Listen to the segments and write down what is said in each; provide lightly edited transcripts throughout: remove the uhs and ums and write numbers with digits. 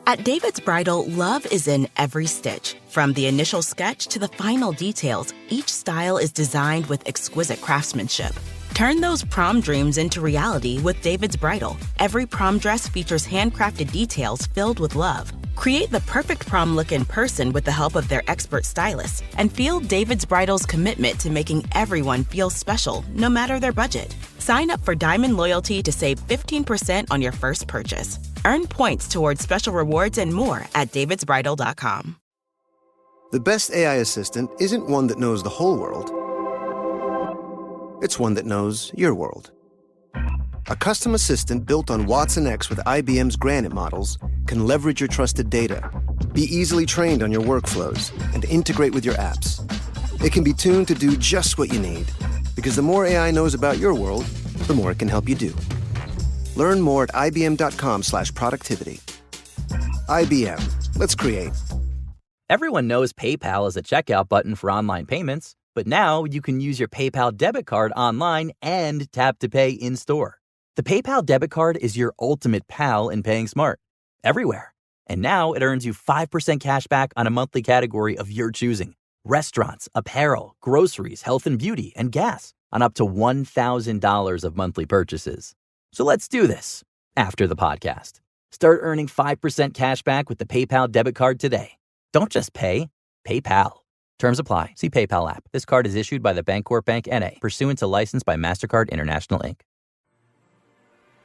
At David's Bridal, love is in every stitch. From the initial sketch to the final details, each style is designed with exquisite craftsmanship. Turn those prom dreams into reality with David's Bridal. Every prom dress features handcrafted details filled with love. Create the perfect prom look in person with the help of their expert stylists, and feel David's Bridal's commitment to making everyone feel special, no matter their budget. Sign up for Diamond Loyalty to save 15% on your first purchase. Earn points towards special rewards and more at davidsbridal.com. The best AI assistant isn't one that knows the whole world. It's one that knows your world. A custom assistant built on Watson X with IBM's Granite models can leverage your trusted data, be easily trained on your workflows, and integrate with your apps. It can be tuned to do just what you need, because the more AI knows about your world, the more it can help you do. Learn more at ibm.com/productivity. IBM. Let's create. Everyone knows PayPal is a checkout button for online payments, but now you can use your PayPal debit card online and tap to pay in-store. The PayPal debit card is your ultimate pal in paying smart, everywhere. And now it earns you 5% cash back on a monthly category of your choosing. Restaurants, apparel, groceries, health and beauty, and gas on up to $1,000 of monthly purchases. So let's do this after the podcast. Start earning 5% cash back with the PayPal debit card today. Don't just pay, PayPal. Terms apply. See PayPal app. This card is issued by the Bancorp Bank N.A., pursuant to license by MasterCard International, Inc.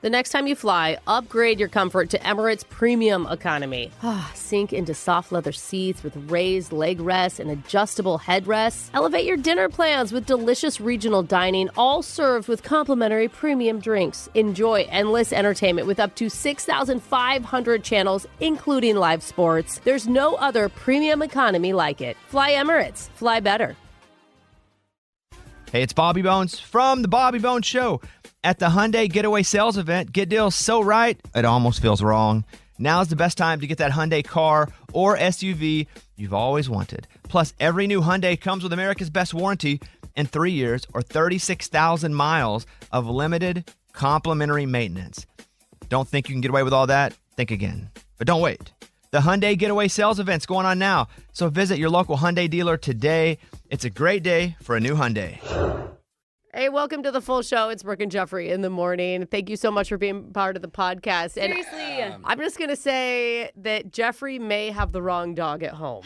The next time you fly, upgrade your comfort to Emirates Premium Economy. Sink into soft leather seats with raised leg rests and adjustable headrests. Elevate your dinner plans with delicious regional dining, all served with complimentary premium drinks. Enjoy endless entertainment with up to 6,500 channels, including live sports. There's no other premium economy like it. Fly Emirates. Fly better. Hey, it's Bobby Bones from The Bobby Bones Show. At the Hyundai Getaway Sales Event, get deals so right, it almost feels wrong. Now's the best time to get that Hyundai car or SUV you've always wanted. Plus, every new Hyundai comes with America's best warranty and 3 years or 36,000 miles of limited complimentary maintenance. Don't think you can get away with all that? Think again. But don't wait. The Hyundai Getaway Sales Event's going on now, so visit your local Hyundai dealer today. It's a great day for a new Hyundai. Hey, welcome to the full show. It's Brooke and Jeffrey in the morning. Thank you so much for being part of the podcast. Seriously. And I'm just going to say that Jeffrey may have the wrong dog at home.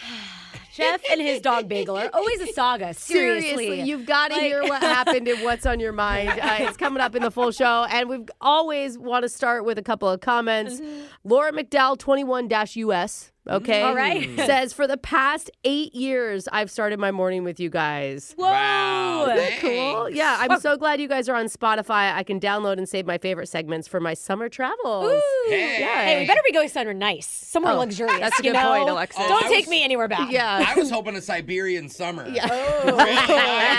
Jeff and his dog Bagel are always a saga. Seriously. You've got to hear what happened and what's on your mind. It's coming up in the full show. And we always want to start with a couple of comments. Laura McDowell, 21-US. Okay. All right. Says, for the past 8 years, I've started my morning with you guys. Whoa. Wow. Isn't that cool? Yeah, I'm so glad you guys are on Spotify. I can download and save my favorite segments for my summer travels. Ooh. Hey. Yeah. Hey, we better be going somewhere nice, somewhere luxurious. That's a you good know? point, Alexis. Don't I take was- me anywhere bad. Yeah. I was hoping a Siberian summer. Yeah.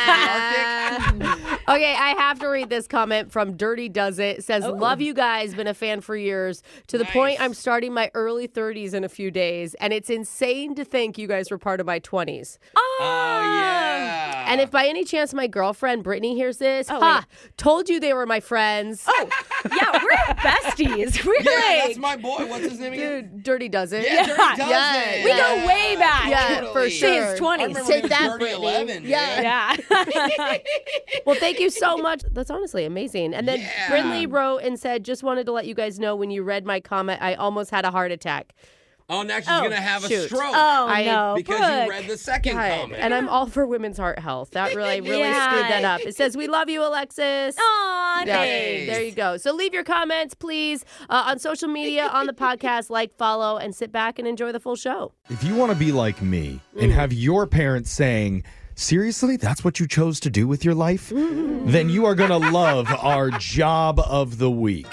Arctic. Okay, I have to read this comment from Dirty Does It. It says, love you guys, been a fan for years. To the point I'm starting my early 30s in a few days, and it's insane to think you guys were part of my 20s. Oh, yeah. And if by any chance my girlfriend Brittany hears this, wait. told you they were my friends. Oh, yeah, we're besties. We're Yeah, like, that's my boy. What's his name again? Dude, Dirty Does It. Yeah, Dirty does Yeah. it. we go way back. Yeah, for Totally. sure. Since 20s. I remember Take when that, it was Dirty Brittany. 11, Yeah. Yeah. Well, thank you so much. That's honestly amazing. And then Yeah. Brinley wrote and said, just wanted to let you guys know when you read my comment, I almost had a heart attack. Oh, now she's going to have a shoot. stroke. Oh, I- no. Because Brooke. you read the second God. comment. And I'm all for women's heart health. That really Yeah. screwed that up. It says, we love you, Alexis. Aw, Yeah, thanks. there you go. So leave your comments, please, on social media, on the podcast, like, follow, and sit back and enjoy the full show. If you want to be like me and have your parents saying, seriously, that's what you chose to do with your life? Then you are going to love our Job of the Week.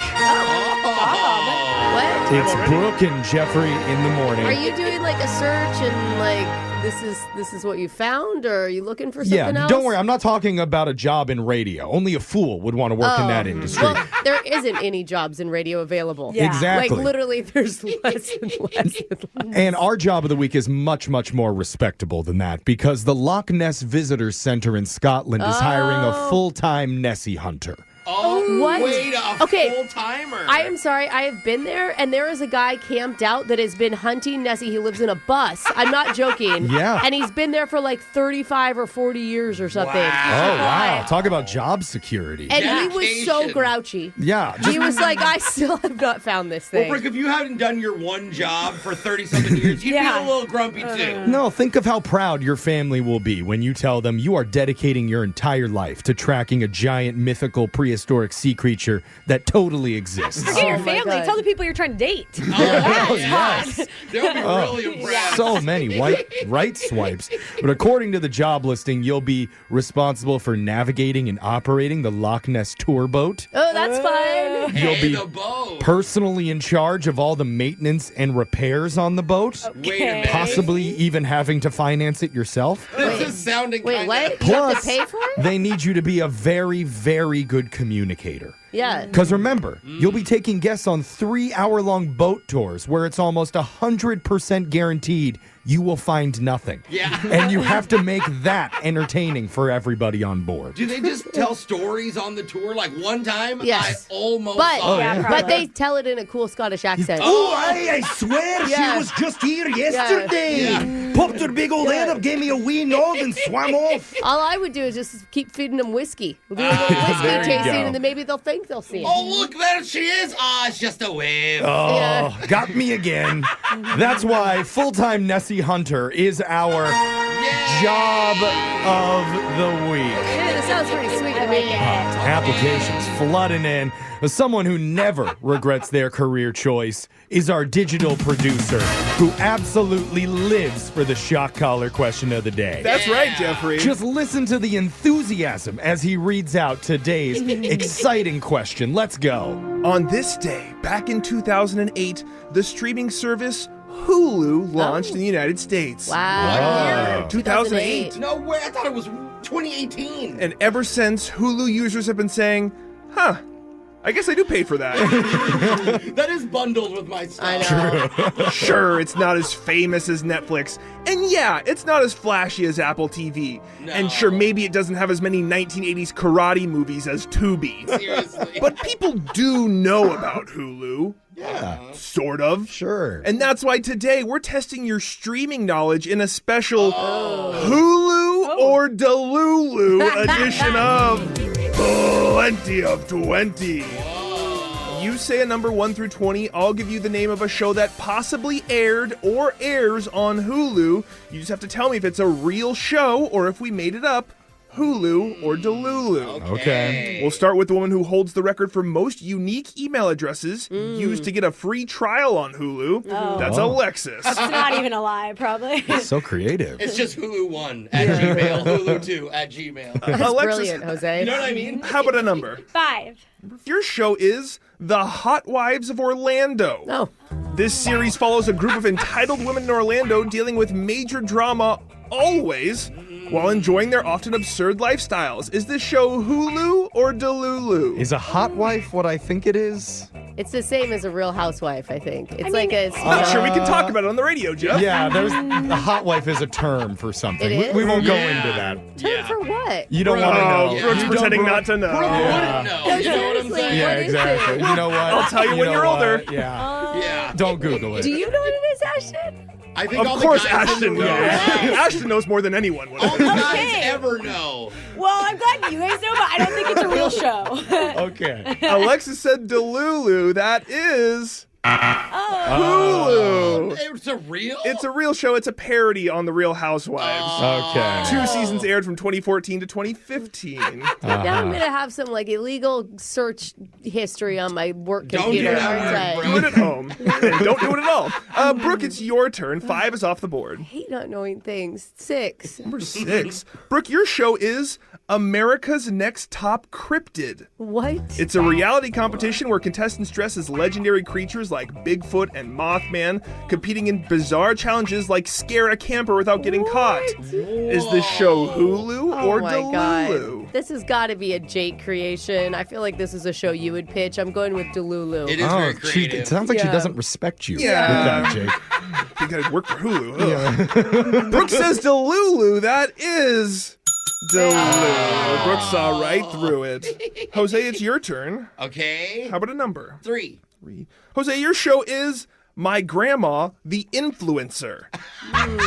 What? It's Brooke and Jeffrey in the morning. Are you doing like a search and like this is what you found, or are you looking for something else? Don't worry. I'm not talking about a job in radio. Only a fool would want to work in that industry. Well, there isn't any jobs in radio available. Yeah. Exactly. Like literally there's less and less and less. And our Job of the Week is much, much more respectable than that because the Loch Ness Visitor Center in Scotland is hiring a full-time Nessie hunter. Oh, What? wait, a Okay. full timer. I am sorry, I have been there, and there is a guy camped out that has been hunting Nessie. He lives in a bus. I'm not joking. Yeah. And he's been there for like 35 or 40 years or something. Oh, wow. Talk about job security. And he was so Dedication. grouchy. Yeah. He was like, I still have not found this Well, thing. Brooke, if you haven't done your one job for 30-something years, you'd be a little grumpy, too. No, think of how proud your family will be when you tell them you are dedicating your entire life to tracking a giant mythical prehistoric sea creature that totally exists. Forget your Oh my family. God. Tell the people you're trying to date. Oh, yes. They'll be really impressed. So many right swipes. But according to the job listing, you'll be responsible for navigating and operating the Loch Ness tour boat. Oh, that's fun. You'll Hey, be the boat. personally in charge of all the maintenance and repairs on the boat. Wait a minute. Possibly even having to finance it yourself. This is sounding Wait, kind what? of... You have to Plus, pay for it? they need you to be a very, very good communicator. Yeah. Because remember, you'll be taking guests on 3-hour-long boat tours where it's almost 100% guaranteed you will find nothing. Yeah. And you have to make that entertaining for everybody on board. Do they just tell stories on the tour? Like one time, Yes. I almost But, saw yeah, it. probably. but they tell it in a cool Scottish accent. Oh, I swear Yeah. she was just here yesterday. Yeah. Popped her big old head up, gave me a wee nod, and swam off. All I would do is just keep feeding them whiskey. We'll do a little whiskey there you tasting, go. and then maybe they'll think they'll see it. Oh, look, there she is. Ah, it's just a wave. Oh, Yeah. got me again. That's why full-time Nessie Hunter is our job of the week. Yeah, that sounds pretty sweet to me. Applications flooding in. As someone who never regrets their career choice is our digital producer who absolutely lives for the shock collar question of the day. That's right, Jeffrey. Just listen to the enthusiasm as he reads out today's exciting question. Let's go. On this day, back in 2008, the streaming service Hulu launched in the United States. Wow. Wow. 2008. No way. I thought it was 2018. And ever since, Hulu users have been saying, I guess I do pay for that. That is bundled with my stuff. I know. Sure, it's not as famous as Netflix. And yeah, it's not as flashy as Apple TV. No. And sure, maybe it doesn't have as many 1980s karate movies as Tubi. Seriously. But people do know about Hulu. Yeah. Sort of. Sure. And that's why today we're testing your streaming knowledge in a special Hulu or Delulu edition of Plenty of 20. You say a number 1 through 20, I'll give you the name of a show that possibly aired or airs on Hulu. You just have to tell me if it's a real show or if we made it up. Hulu or Delulu. Okay. We'll start with the woman who holds the record for most unique email addresses used to get a free trial on Hulu. That's Alexis. It's not even a lie, probably. So creative. It's just Hulu 1 at Gmail, Hulu 2 at Gmail. That's Alexis, brilliant, Jose. You know what I mean? how about a number? 5. Your show is The Hot Wives of Orlando. Oh. This series follows a group of entitled women in Orlando dealing with major drama always while enjoying their often absurd lifestyles. Is this show Hulu or Delulu? Is a hot wife what I think it is? It's the same as a Real Housewife, I think. It's mean, like a... I'm sure we can talk about it on the radio, Jeff. Yeah, a hot wife is a term for something. It is? We won't go Yeah. into that. Term for what? You don't want to know. yeah. Brooke's You pretending don't- not to know. Brooke Yeah. wouldn't know. No, You know what I'm seriously, saying? Yeah, what is exactly. it? You know what? I'll tell you when know you're what? older. Yeah. Yeah. Don't Google it. Do you know what it is, Ashton? I think all Of the course guys in Ashton the knows. room- Ashton knows more than anyone would. All the guys Okay. ever know. Well, I'm glad you guys know, but I don't think it's a real show. Okay. Alexis said Delulu. That is Oh. Hulu. It's a real? It's a real show. It's a parody on The Real Housewives. Okay. 2 seasons aired from 2014 to 2015. Now I'm going to have some like illegal search history on my work Don't do computer. that, aren't I? Do it at home. And don't do it at all. Brooke, it's your turn. 5 is off the board. I hate not knowing things. 6. Number 6. Brooke, your show is America's Next Top Cryptid. What? It's a reality competition where contestants dress as legendary creatures like Bigfoot and Mothman, competing in bizarre challenges like scare a camper without getting caught. Is this show Hulu Oh or my Delulu? God. This has got to be a Jake creation. I feel like this is a show you would pitch. I'm going with Delulu. It is very creative. It sounds like she Yeah. doesn't respect you. Yeah. With that, Jake. You gotta work for Hulu. Ugh. Brooke says Delulu. That is Delulu. Brooke saw right through it. Jose, it's your turn. Okay. How about a number? 3. Jose, your show is My Grandma, the Influencer.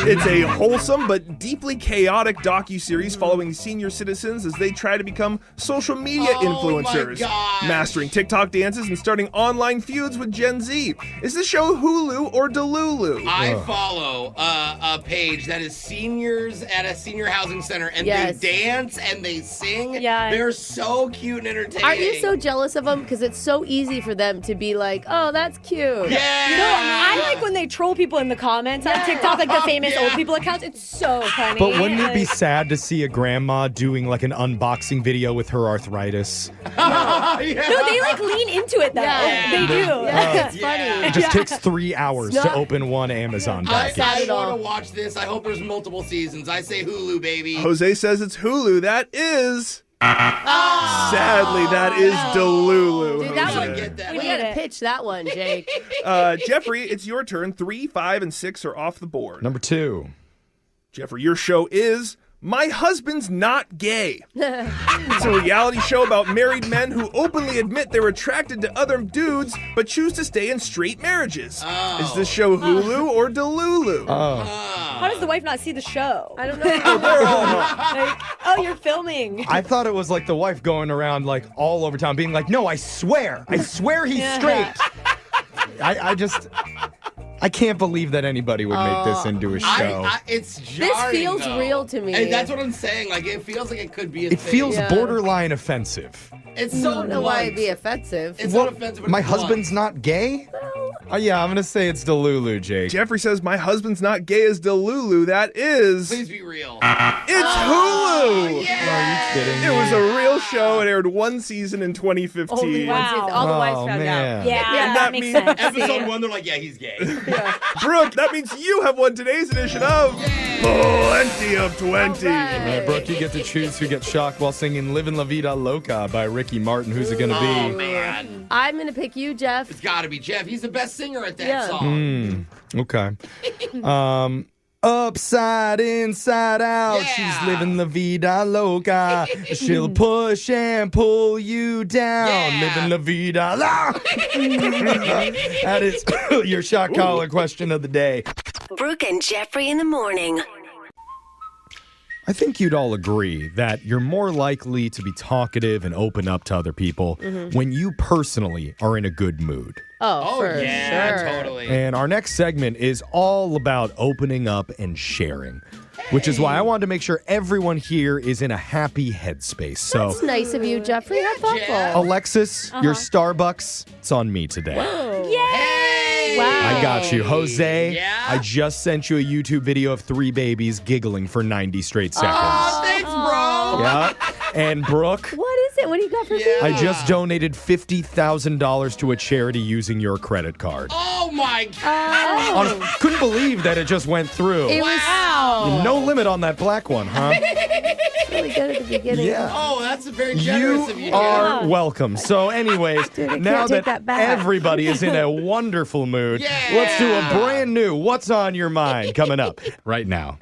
It's a wholesome but deeply chaotic docuseries following senior citizens as they try to become social media influencers, mastering TikTok dances and starting online feuds with Gen Z. Is this show Hulu or Delulu? I follow a page that is seniors at a senior housing center, and they dance and they sing. Yeah. They're so cute and entertaining. Aren't you so jealous of them? Because it's so easy for them to be like, oh, that's cute. Yeah. You know, I like when they troll people in the comments on TikTok, like the famous old people accounts. It's so funny. But wouldn't it be sad to see a grandma doing like an unboxing video with her arthritis? No, they like lean into it though. Yeah. They do. Yeah, it's funny. It just takes 3 hours to open one Amazon package. I want to watch this. I hope there's multiple seasons. I say Hulu, baby. Jose says it's Hulu. That is... Sadly, that is Delulu. Dude, that Jose. one, Get that. we gotta pitch that one, Jake. Jeffrey, it's your turn. 3, 5, and 6 are off the board. Number 2. Jeffrey, your show is My Husband's Not Gay. It's a reality show about married men who openly admit they're attracted to other dudes but choose to stay in straight marriages. Is this show Hulu or Delulu? How does the wife not see the show? I don't know. Like, oh, you're filming. I thought it was like the wife going around like all over town being like, no, I swear he's straight. I can't believe that anybody would make this into a show. It's jarring, This feels though. real to me. And that's what I'm saying. Like, it feels like it could be a It thing. feels borderline offensive. It's so I don't know why it'd be offensive. It's not offensive. But My it's husband's not gay? Yeah, I'm going to say it's Delulu, Jake. Jeffrey says My Husband's Not Gay is Delulu. That is... Please be real. It's Hulu! Yeah. Are you kidding It me? was a real show. It aired one season in 2015. Only one Wow. season. All the wives found man. out. Yeah, And that makes means- sense. Episode 1, they're like, yeah, he's gay. Brooke, that means you have won today's edition of Plenty of 20. All right, Brooke, you get to choose who gets shocked while singing Livin' La Vida Loca by Ricky Martin. Who's it going to Oh, be? man. I'm gonna pick you, Jeff. It's got to be Jeff. He's the best singer at that Yeah. song. Okay. Upside, inside out. Yeah. She's living La Vida Loca. She'll push and pull you down. Yeah. Living La Vida Loca. That is your shock collar question of the day. Brooke and Jeffrey in the morning. I think you'd all agree that you're more likely to be talkative and open up to other people when you personally are in a good mood. Oh, for yeah, sure. totally. And our next segment is all about opening up and sharing, which is why I wanted to make sure everyone here is in a happy headspace. So, That's nice of you, Jeffrey. How thoughtful. Jeff. Alexis, your Starbucks, it's on me today. Hey! Wow. I got you. Jose, Yeah? I just sent you a YouTube video of 3 babies giggling for 90 straight seconds. Oh, thanks, bro. Yeah. And Brooke, What is it? What do you got for me? I just donated $50,000 to a charity using your credit card. Oh, my God. Couldn't believe that it just went through. It was No limit on that black one, huh? really good at the beginning. Yeah. Oh, that's very generous of you. You are welcome. So anyways, Dude, I now can't take that that back. everybody is in a wonderful mood, Yeah. let's do a brand new What's on Your Mind coming up right now.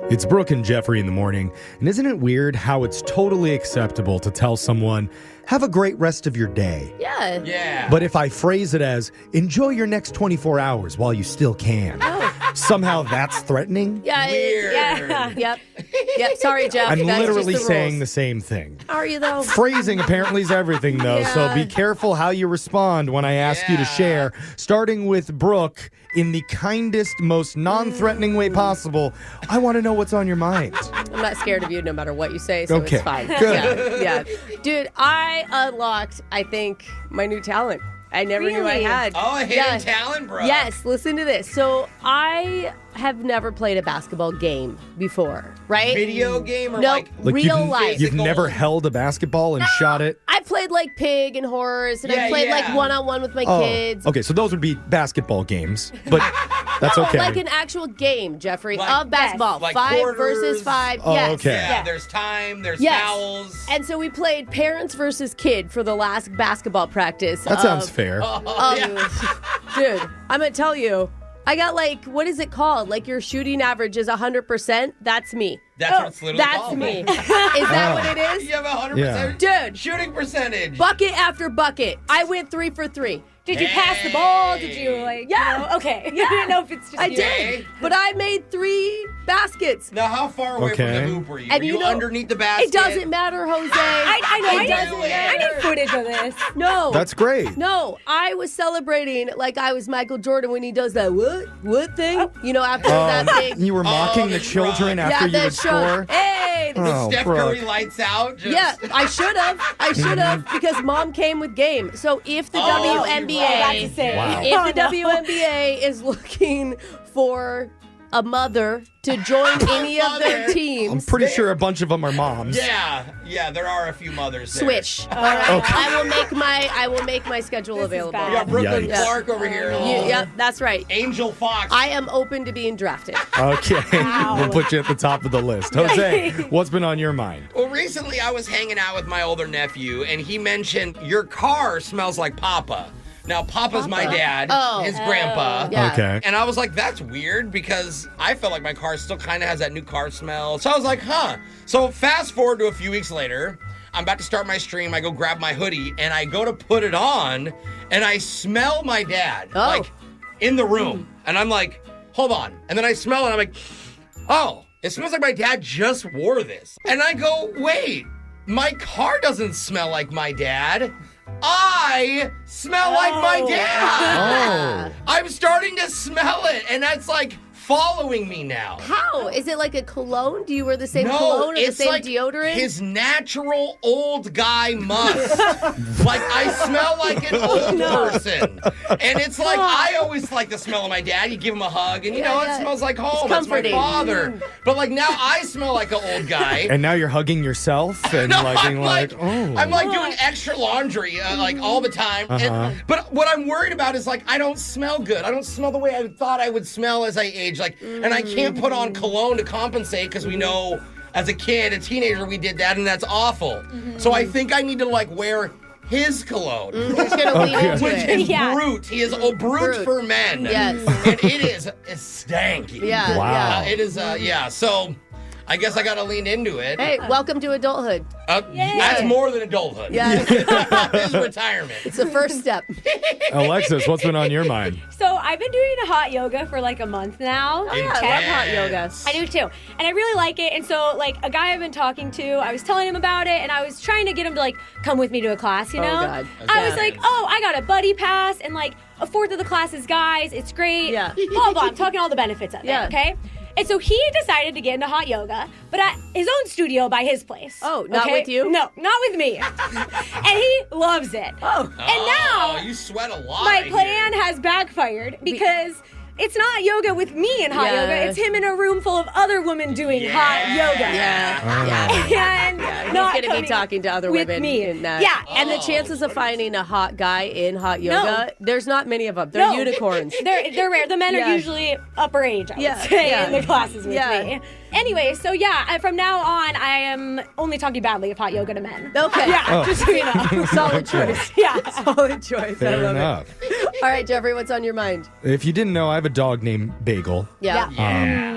It's Brooke and Jeffrey in the morning, and isn't it weird how it's totally acceptable to tell someone, have a great rest of your day? Yeah. Yeah. But if I phrase it as, enjoy your next 24 hours while you still can, somehow that's threatening? Yeah. Weird. Yeah. Yep. Yep. Sorry, Jeff. I'm That's literally just the saying rules. the same thing. Are you, though? Phrasing apparently is everything, though, so be careful how you respond when I ask you to Yeah. share. Starting with Brooke, in the kindest, most non-threatening way possible, I want to know what's on your mind. I'm not scared of you no matter what you say, so Okay, it's fine. good. Yeah. Dude, I unlocked, I think, my new talent. I never knew I Really? had. Oh, a hidden Yeah. talent, bro. Yes, listen to this. So I have never played a basketball game before, right? Video game or No, like real you've, life. You've never held a basketball and shot it? I played like Pig and Horse, and Yeah, I played like yeah. one-on-one with my Oh, kids. okay, so those would be basketball games, but that's okay. Like an actual game, Jeffrey, Like- of basketball. Like 5 quarters. versus 5. Oh, yes. okay. Yeah, Yeah. there's time, there's Yes. fouls. And so we played parents versus kid for the last basketball practice. That sounds fair. Yeah. Dude, I'm going to tell you, I got what is it called? Like your shooting average is 100%. That's me. That's what it's literally That's called. me. Is that what it is? You have 100% Dude. shooting percentage. Bucket after bucket. I went 3 for 3. Did you pass the ball? Did you okay. Yeah. I didn't know if it's just I you. did. But I made 3 baskets. Now, how far away from the hoop were you? And Were you underneath the basket? It doesn't matter, Jose. I know. It doesn't matter. I need footage of this. No. That's great. No, I was celebrating like I was Michael Jordan when he does that what thing? After that big. You were mocking the children after you would score? Hey. The Steph Curry lights out? Yeah, I should have. Because Mom came with game. So if the WNBA, if the WNBA is looking for a mother to join any of their teams, I'm pretty sure a bunch of them are moms. Yeah, there are a few mothers there. Switch. All right, Okay. I will make my schedule available. You got Brooklyn Clark over here. Yeah, that's right. Angel Fox. I am open to being drafted. Okay, we'll put you at the top of the list. Jose, what's been on your mind? Well, recently I was hanging out with my older nephew, and he mentioned your car smells like Papa. Now, Papa's my dad, his grandpa. Yeah. Okay. And I was like, that's weird because I felt like my car still kind of has that new car smell. So I was like, huh. So fast forward to a few weeks later, I'm about to start my stream. I go grab my hoodie and I go to put it on and I smell my dad like in the room. And I'm like, hold on. And then I smell it and I'm like, oh, it smells like my dad just wore this. And I go, wait, my car doesn't smell like my dad. I smell like my dad. I'm starting to smell it, and that's like following me now. How? Is it like a cologne? Do you wear the same No, cologne or the it's same like deodorant? his natural old guy must. Like, I smell like an old person. And it's like, I always like the smell of my dad. You give him a hug, and it smells like home. That's my father. But like, now I smell like an old guy. And now you're hugging yourself and I'm like doing extra laundry like all the time. But what I'm worried about is like, I don't smell good. I don't smell the way I thought I would smell as I age. Like, and I can't put on cologne to compensate because we know as a kid, a teenager, we did that and that's awful. So I think I need to like wear his cologne. He's gonna lean into Which it. is Brute. He is a brute for men. Yes. And it's stanky. Yeah. Wow. It is, so I guess I gotta lean into it. Hey, welcome to adulthood. That's more than adulthood. Yeah. It's retirement. It's the first step. Alexis, what's been on your mind? So I've been doing a hot yoga for like a month now. I love hot yoga. I do too. And I really like it. And so like a guy I've been talking to, I was telling him about it and I was trying to get him to like come with me to a class, you know? God. I was like, I got a buddy pass and like a fourth of the class is guys. It's great. Yeah. Blah, blah. I'm talking all the benefits of it, okay? And so he decided to get into hot yoga, but at his own studio by his place. Oh, not with you? No, not with me. And he loves it. And now you sweat a lot. my plan has backfired because it's not yoga with me in hot yoga. It's him in a room full of other women doing hot yoga. And he's not going to be coming talking to other with women me. in that. Yeah. And the chances of finding a hot guy in hot yoga, there's not many of them. They're unicorns. They're rare. The men are usually upper age, I would say, in the classes with me. Anyway, so from now on, I am only talking badly of hot yoga to men. Okay. Yeah, just so you know. Solid choice. Solid choice. I Fair love enough. it. All right, Jeffrey, what's on your mind? If you didn't know, I have a dog named Bagel. Yeah.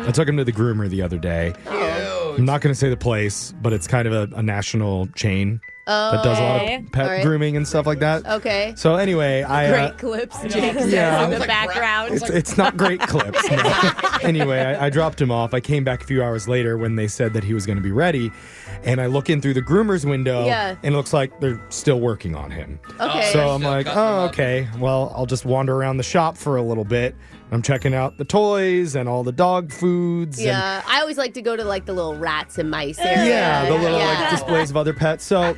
I took him to the groomer the other day. I'm not going to say the place, but it's kind of a national chain that does a lot of pet grooming and stuff like that. Okay. So anyway, Great clips, Jake said in the background. It's not great clips. No. Anyway, I dropped him off. I came back a few hours later when they said that he was going to be ready, and I look in through the groomer's window, and it looks like they're still working on him. Okay. So I'm like, okay. Well, I'll just wander around the shop for a little bit. I'm checking out the toys and all the dog foods. Yeah, I always like to go to like the little rats and mice area. Yeah, the little like displays of other pets. So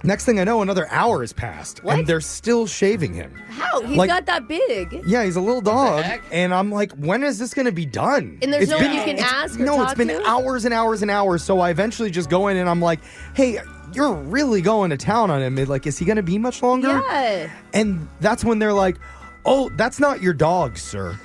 next thing I know, another hour has passed, and they're still shaving him. How? He's Like- got that big. Yeah, he's a little dog, and I'm like, when is this going to be done? And there's It's no been- one you can it's- ask or No, talk it's been to? hours and hours and hours. So I eventually just go in and I'm like, hey, you're really going to town on him. Like, is he going to be much longer? Yeah. And that's when they're like, oh, that's not your dog, sir.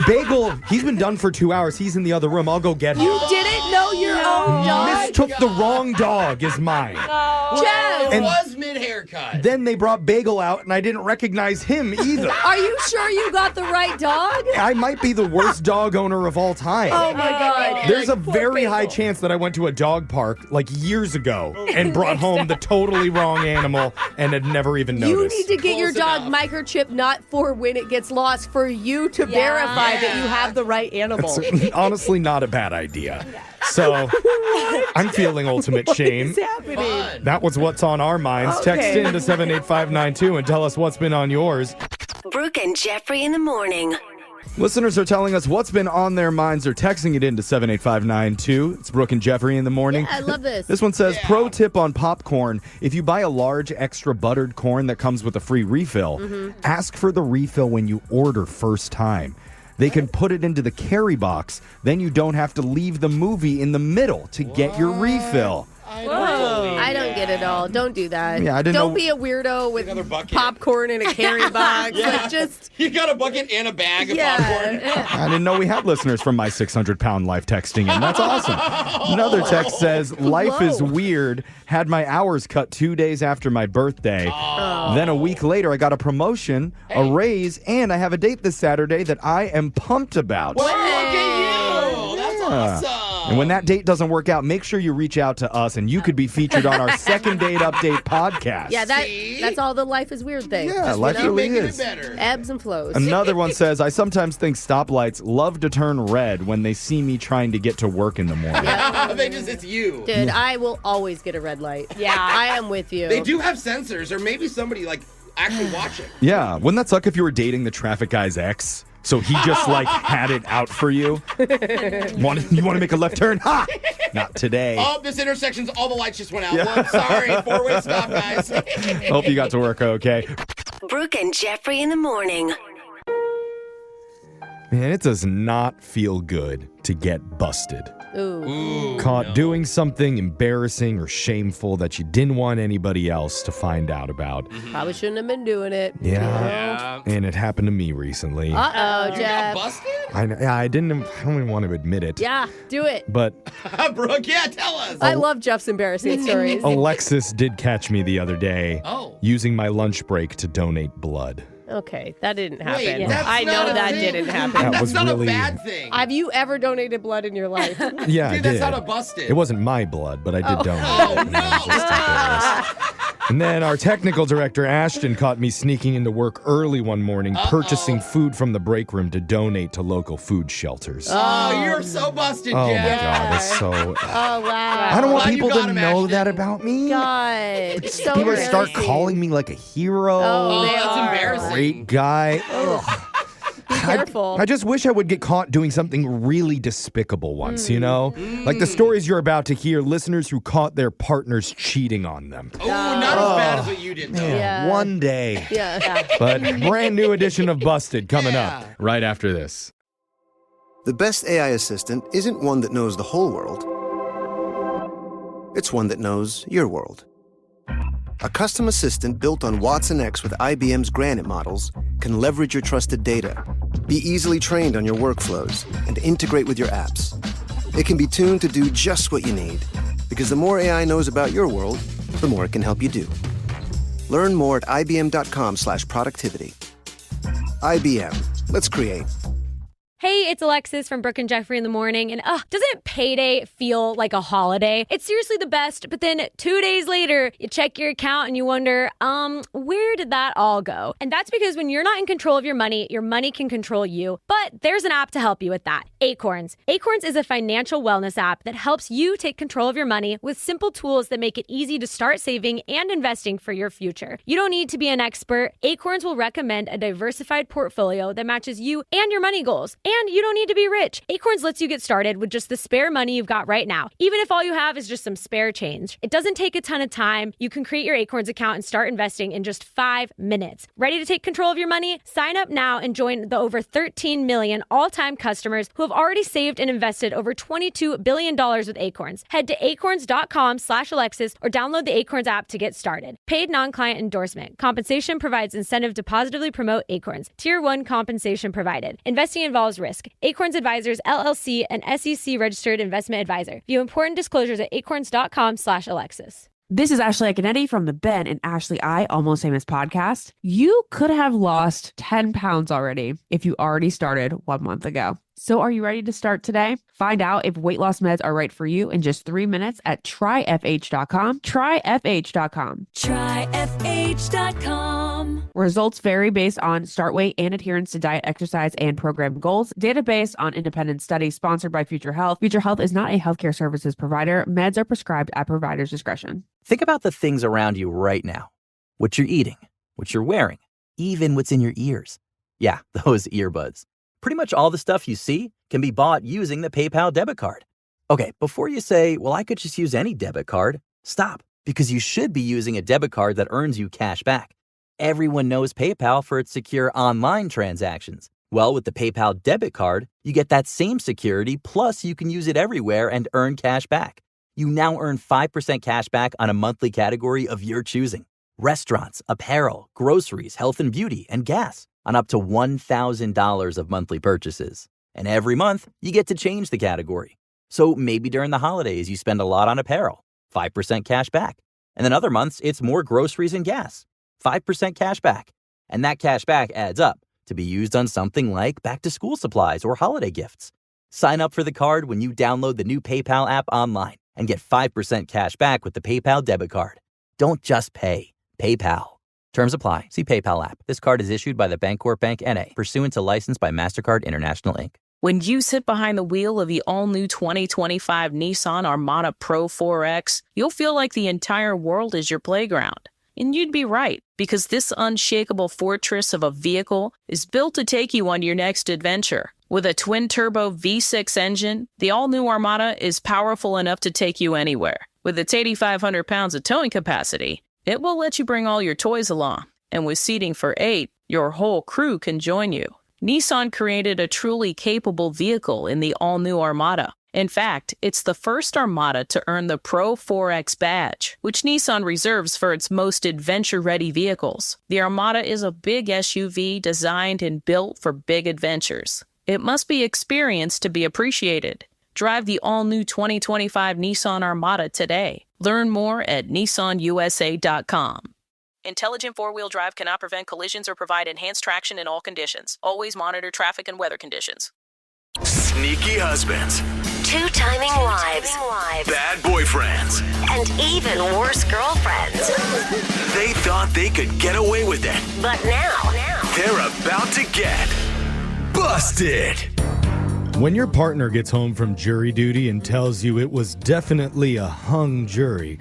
Bagel, he's been done for 2 hours. He's in the other room. I'll go get him. You didn't know your own dog? Mistook the wrong dog is mine. It was mid-hair haircut. Then they brought Bagel out, and I didn't recognize him either. Are you sure you got the right dog? I might be the worst dog owner of all time. Oh, my God. There's a very high chance that I went to a dog park like years ago and brought home the totally wrong animal and had never even noticed. You need to get your dog microchip not for when it gets lost, for you to verify that you have the right animal. It's honestly not a bad idea. So I'm feeling ultimate shame. What is happening? That was what's on our minds. Text in to 78592 and tell us what's been on yours. Brooke and Jeffrey in the morning. Listeners are telling us what's been on their minds. They're texting it into 78592. It's Brooke and Jeffrey in the morning. Yeah, I love this. This one says, pro tip on popcorn. If you buy a large extra buttered corn that comes with a free refill, ask for the refill when you order first time. They can put it into the carry box. Then you don't have to leave the movie in the middle to get your refill. I don't get it all. Don't do that. Yeah, I didn't don't know- be a weirdo with popcorn in a carry box. Like, just You got a bucket and a bag of popcorn. I didn't know we had listeners from My 600-Pound Life texting in. That's awesome. Another text says, life is weird. Had my hours cut 2 days after my birthday. Then a week later, I got a promotion, a raise, and I have a date this Saturday that I am pumped about. Well, look at you. That's awesome. And when that date doesn't work out, make sure you reach out to us, and you could be featured on our second date update podcast. yeah, that's all the life is weird thing. Yeah, Just, life really Making is. it better. Ebbs and flows. Another one says, I sometimes think stoplights love to turn red when they see me trying to get to work in the morning. It's you. Dude, I will always get a red light. Yeah, I am with you. They do have sensors, or maybe somebody actually watching. Yeah, wouldn't that suck if you were dating the traffic guy's ex? So he just had it out for you. You want to make a left turn? Ha! Not today. Oh, this intersection's all the lights just went out. Whoops, sorry. 4-way stop, guys. Hope you got to work okay. Brooke and Jeffrey in the morning. Man, it does not feel good to get busted. Ooh. Caught doing something embarrassing or shameful that you didn't want anybody else to find out about. Probably shouldn't have been doing it. Yeah. And it happened to me recently. Uh-oh, You Jeff. got busted? I don't even want to admit it. Yeah, do it. But Brooke, yeah, tell us. I love Jeff's embarrassing stories. Alexis did catch me the other day using my lunch break to donate blood. Okay, that didn't happen. Wait, that's I not know a that thing. didn't happen. That That's was not really a bad thing. Have you ever donated blood in your life? Yeah, I Dude, did. that's not a busted. It wasn't my blood, but I did donate. Oh, it. no. And then our technical director, Ashton, caught me sneaking into work early one morning, purchasing food from the break room to donate to local food shelters. Oh, you're so busted, Oh, Jeff. my God, that's so... Oh, wow. I don't want Glad you people got to him, know Ashton. that about me. God. So People start embarrassing. calling me like a hero. Oh, they that's are. embarrassing. Great guy. Ugh. Be careful. I just wish I would get caught doing something really despicable once, you know? Like the stories you're about to hear, listeners who caught their partners cheating on them. Oh, not as bad as what you did, though. Man, Yeah. one day. Yeah. But brand new edition of Busted coming up right after this. The best AI assistant isn't one that knows the whole world. It's one that knows your world. A custom assistant built on Watson X with IBM's Granite models can leverage your trusted data, be easily trained on your workflows, and integrate with your apps. It can be tuned to do just what you need, because the more AI knows about your world, the more it can help you do. Learn more at ibm.com/productivity. IBM. Let's create. Hey, it's Alexis from Brooke and Jeffrey in the morning. And doesn't payday feel like a holiday? It's seriously the best, but then 2 days later, you check your account and you wonder, where did that all go? And that's because when you're not in control of your money can control you. But there's an app to help you with that. Acorns. Acorns is a financial wellness app that helps you take control of your money with simple tools that make it easy to start saving and investing for your future. You don't need to be an expert. Acorns will recommend a diversified portfolio that matches you and your money goals. And you don't need to be rich. Acorns lets you get started with just the spare money you've got right now, even if all you have is just some spare change. It doesn't take a ton of time. You can create your Acorns account and start investing in just 5 minutes. Ready to take control of your money? Sign up now and join the over 13 million all-time customers who have already saved and invested over $22 billion with Acorns. Head to acorns.com/Alexis or download the Acorns app to get started. Paid non-client endorsement. Compensation provides incentive to positively promote Acorns. Tier 1 compensation provided. Investing involves risk. Acorns Advisors, LLC, an SEC registered investment advisor. View important disclosures at acorns.com/Alexis. This is Ashley Canetti from the Ben and Ashley I Almost Famous podcast. You could have lost 10 pounds already if you already started 1 month ago. So are you ready to start today? Find out if weight loss meds are right for you in just 3 minutes at tryfh.com. Tryfh.com. Tryfh.com. Results vary based on start weight and adherence to diet, exercise, and program goals. Data based on independent studies sponsored by Future Health. Future Health is not a healthcare services provider. Meds are prescribed at provider's discretion. Think about the things around you right now. What you're eating, what you're wearing, even what's in your ears. Yeah, those earbuds. Pretty much all the stuff you see can be bought using the PayPal debit card. Okay, before you say, well, I could just use any debit card, stop, because you should be using a debit card that earns you cash back. Everyone knows PayPal for its secure online transactions. Well, with the PayPal debit card, you get that same security, plus you can use it everywhere and earn cash back. You now earn 5% cash back on a monthly category of your choosing. Restaurants, apparel, groceries, health and beauty, and gas on up to $1,000 of monthly purchases. And every month, you get to change the category. So maybe during the holidays, you spend a lot on apparel, 5% cash back. And then other months, it's more groceries and gas, 5% cash back. And that cash back adds up to be used on something like back-to-school supplies or holiday gifts. Sign up for the card when you download the new PayPal app online and get 5% cash back with the PayPal debit card. Don't just pay. PayPal. Terms apply. See PayPal app. This card is issued by the Bancorp Bank N.A., pursuant to license by MasterCard International, Inc. When you sit behind the wheel of the all-new 2025 Nissan Armada Pro 4X, you'll feel like the entire world is your playground. And you'd be right, because this unshakable fortress of a vehicle is built to take you on your next adventure. With a twin-turbo V6 engine, the all-new Armada is powerful enough to take you anywhere. With its 8,500 pounds of towing capacity, it will let you bring all your toys along. And with seating for 8, your whole crew can join you. Nissan created a truly capable vehicle in the all-new Armada. In fact, it's the first Armada to earn the Pro 4X badge, which Nissan reserves for its most adventure-ready vehicles. The Armada is a big SUV designed and built for big adventures. It must be experienced to be appreciated. Drive the all-new 2025 Nissan Armada today. Learn more at nissanusa.com. Intelligent four-wheel drive cannot prevent collisions or provide enhanced traction in all conditions. Always monitor traffic and weather conditions. Sneaky husbands. Two-timing wives. Bad boyfriends. And even worse girlfriends. They thought they could get away with it. But now they're about to get busted. When your partner gets home from jury duty and tells you it was definitely a hung jury,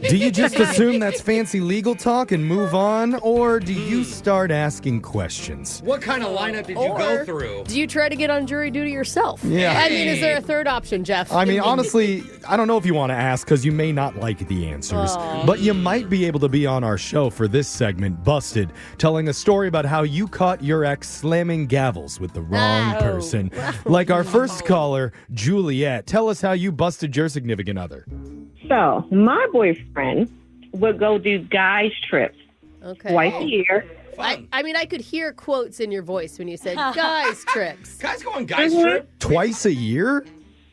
do you just assume that's fancy legal talk and move on, or do you start asking questions? What kind of lineup did you go through? Do you try to get on jury duty yourself? Yeah. I mean, is there a third option, Jeff? I mean, honestly, I don't know if you want to ask because you may not like the answers, but you might be able to be on our show for this segment, Busted, telling a story about how you caught your ex slamming gavels with the wrong person. Like our first caller, Juliet. Tell us how you busted your significant other. So, my boyfriend would go do guys' trips twice a year. I mean, I could hear quotes in your voice when you said guys' trips. Guys go on guys' trip? Twice a year?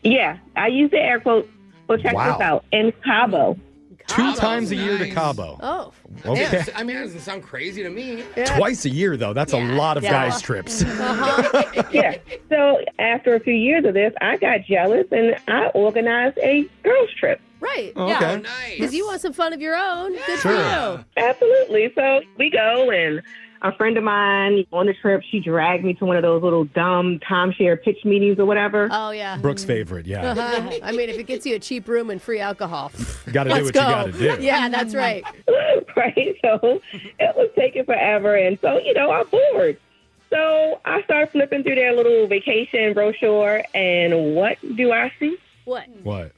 Yeah, I use the air quotes. Well, check this out. In Cabo. 2 times a year to Cabo. Oh. Okay. Yeah, I mean, that doesn't sound crazy to me. Yeah. Twice a year, though. That's a lot of guys' trips. Yeah. So after a few years of this, I got jealous and I organized a girls' trip. Right. Oh, yeah. okay. Oh, nice. Because you want some fun of your own. Good Sure. for you. Absolutely. So we go, and a friend of mine on the trip, she dragged me to one of those little dumb timeshare pitch meetings or whatever. Oh, yeah. Brooke's favorite, yeah. I mean, if it gets you a cheap room and free alcohol. You got to do what you got to do. Yeah, that's right. Right. So it was taking forever. And so, I'm bored. So I started flipping through their little vacation brochure, and what do I see? What?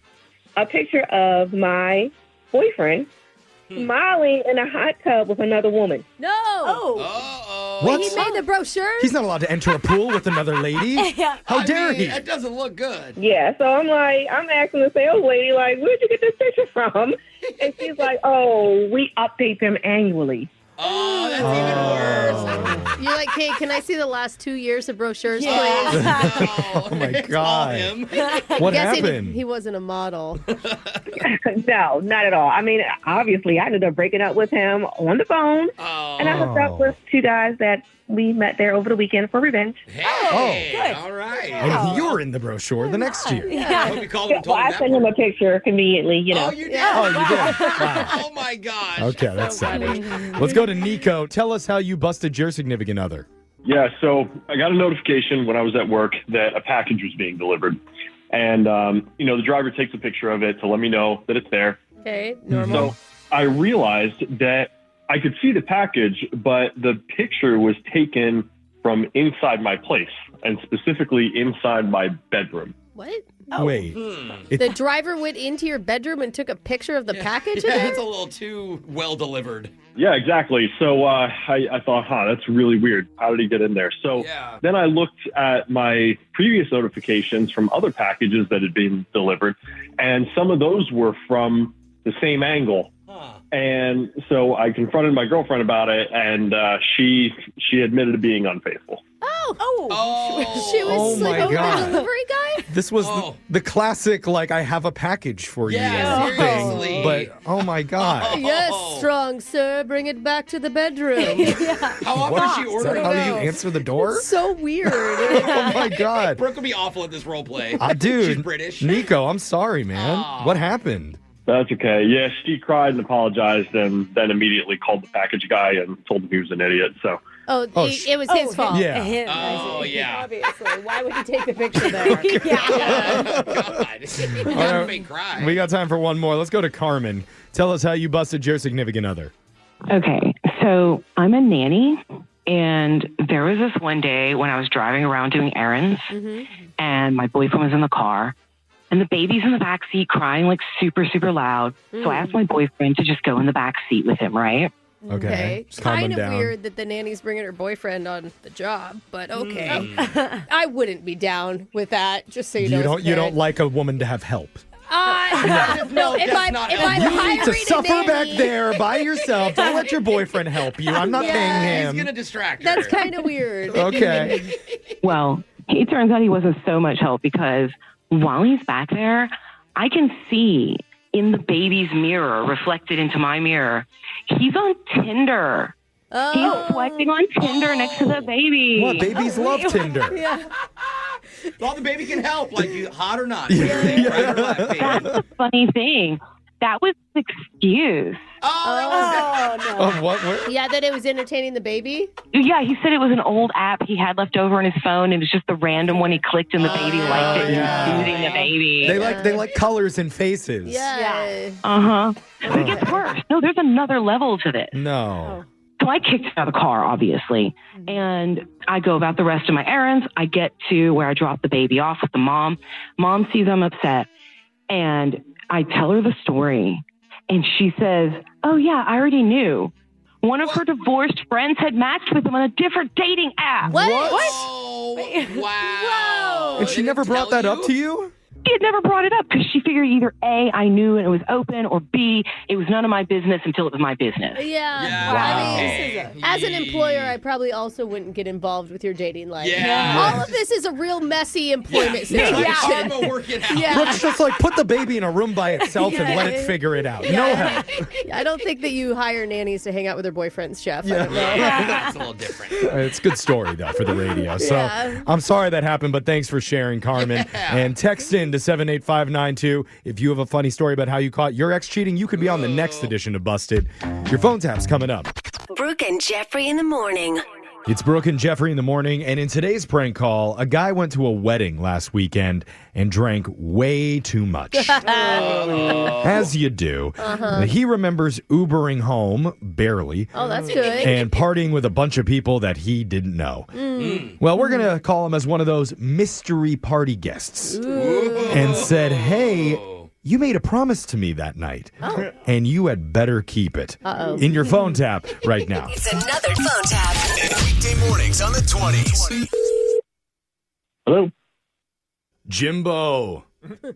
A picture of my boyfriend smiling in a hot tub with another woman. No. Oh. What? He made the brochure? He's not allowed to enter a pool with another lady. How dare he? That doesn't look good. Yeah, so I'm asking the sales lady, like, where'd you get this picture from? And she's like, oh, we update them annually. Oh, that's even worse. You're like, hey, can I see the last 2 years of brochures, please? Oh my God. What happened? He wasn't a model. No, not at all. I mean, obviously, I ended up breaking up with him on the phone, and I hooked up with two guys that we met there over the weekend for revenge. Hey, good. All right. And you were in the brochure the next year. I hope you called him and told Well, him I sent him a picture conveniently, you know. Oh, you did? Oh, you did? Wow. Oh, my gosh. Okay, that's savage. Let's go to Nico. Tell us how you busted your significant other. Yeah, so I got a notification when I was at work that a package was being delivered. And, the driver takes a picture of it to let me know that it's there. Okay, normal. So I realized that I could see the package, but the picture was taken from inside my place, and specifically inside my bedroom. What? Wait. The driver went into your bedroom and took a picture of the package? Yeah, it's a little too well delivered. Yeah, exactly. So I thought, that's really weird. How did he get in there? So then I looked at my previous notifications from other packages that had been delivered, and some of those were from the same angle. And so I confronted my girlfriend about it, and she admitted to being unfaithful. She was my like God. the delivery guy? This was the classic, I have a package for you. seriously. But, oh my God. Yes, strong sir, bring it back to the bedroom. How often does she Is order that how you those? answer the door? So weird. Oh my God. Brooke would be awful at this role play. Dude, She's British. Nico, I'm sorry, man. What happened? That's okay. Yeah, she cried and apologized, and then immediately called the package guy and told him he was an idiot. So. It was his fault. Yeah. Him, Oh, yeah. Obviously. Why would he take the picture there? God. You gotta make cry. We got time for one more. Let's go to Carmen. Tell us how you busted your significant other. Okay, so I'm a nanny, and there was this one day when I was driving around doing errands, and my boyfriend was in the car, and the baby's in the back seat crying like super, super loud. So I asked my boyfriend to just go in the back seat with him, right? Okay. Calm Kind him of down. weird that the nanny's bringing her boyfriend on the job, but okay. I wouldn't be down with that, just so you know. You don't like a woman to have help. No, if I'm You need to hiring suffer a back nanny, there by yourself. Don't let your boyfriend help you. I'm not paying him. He's gonna distract her. that's kind of weird. Okay. Well, it turns out he wasn't so much help because while he's back there, I can see in the baby's mirror, reflected into my mirror, he's on Tinder. He's swiping on Tinder next to the baby. What? Babies love Tinder. All the baby can help, like you hot or not. That's the funny thing. That was his excuse. No. Of what? Yeah, that it was entertaining the baby? Yeah, he said it was an old app he had left over on his phone. It was just the random one he clicked and the baby liked it and was soothing the baby. They like colors and faces. Yeah. Uh-huh. But it gets worse. No, there's another level to this. No. So I kicked out of the car, obviously, and I go about the rest of my errands. I get to where I drop the baby off with the mom. Mom sees I'm upset, and I tell her the story, and she says, "Oh, yeah, I already knew. One of her divorced friends had matched with him on a different dating app." What? Oh, wow. And she never brought that up to you? She had never brought it up because she figured either A, I knew and it was open, or B, it was none of my business until it was my business. Yeah. I mean, as an employer, I probably also wouldn't get involved with your dating life. Yeah. All of this is a real messy employment situation. Karma work it out. Brooke's just like, put the baby in a room by itself and let it figure it out. No help. I don't think that you hire nannies to hang out with their boyfriends, Chef. Yeah. I don't know. That's a little different. It's a good story, though, for the radio. So Yeah. I'm sorry that happened, but thanks for sharing, Carmen. Yeah. And text in to 78592 if you have a funny story about how you caught your ex cheating. You could be on the next edition of Busted. Your phone tap's coming up. Brooke and Jeffrey in the morning. It's Brooke and Jeffrey in the morning, and in today's prank call, a guy went to a wedding last weekend and drank way too much. As you do. He remembers Ubering home, barely. Oh, that's good. And partying with a bunch of people that he didn't know. Well, we're going to call him as one of those mystery party guests. And said, hey, you made a promise to me that night, and you had better keep it. In your phone tap right now. It's another phone tap. Weekday mornings on the 20s. Hello? Jimbo.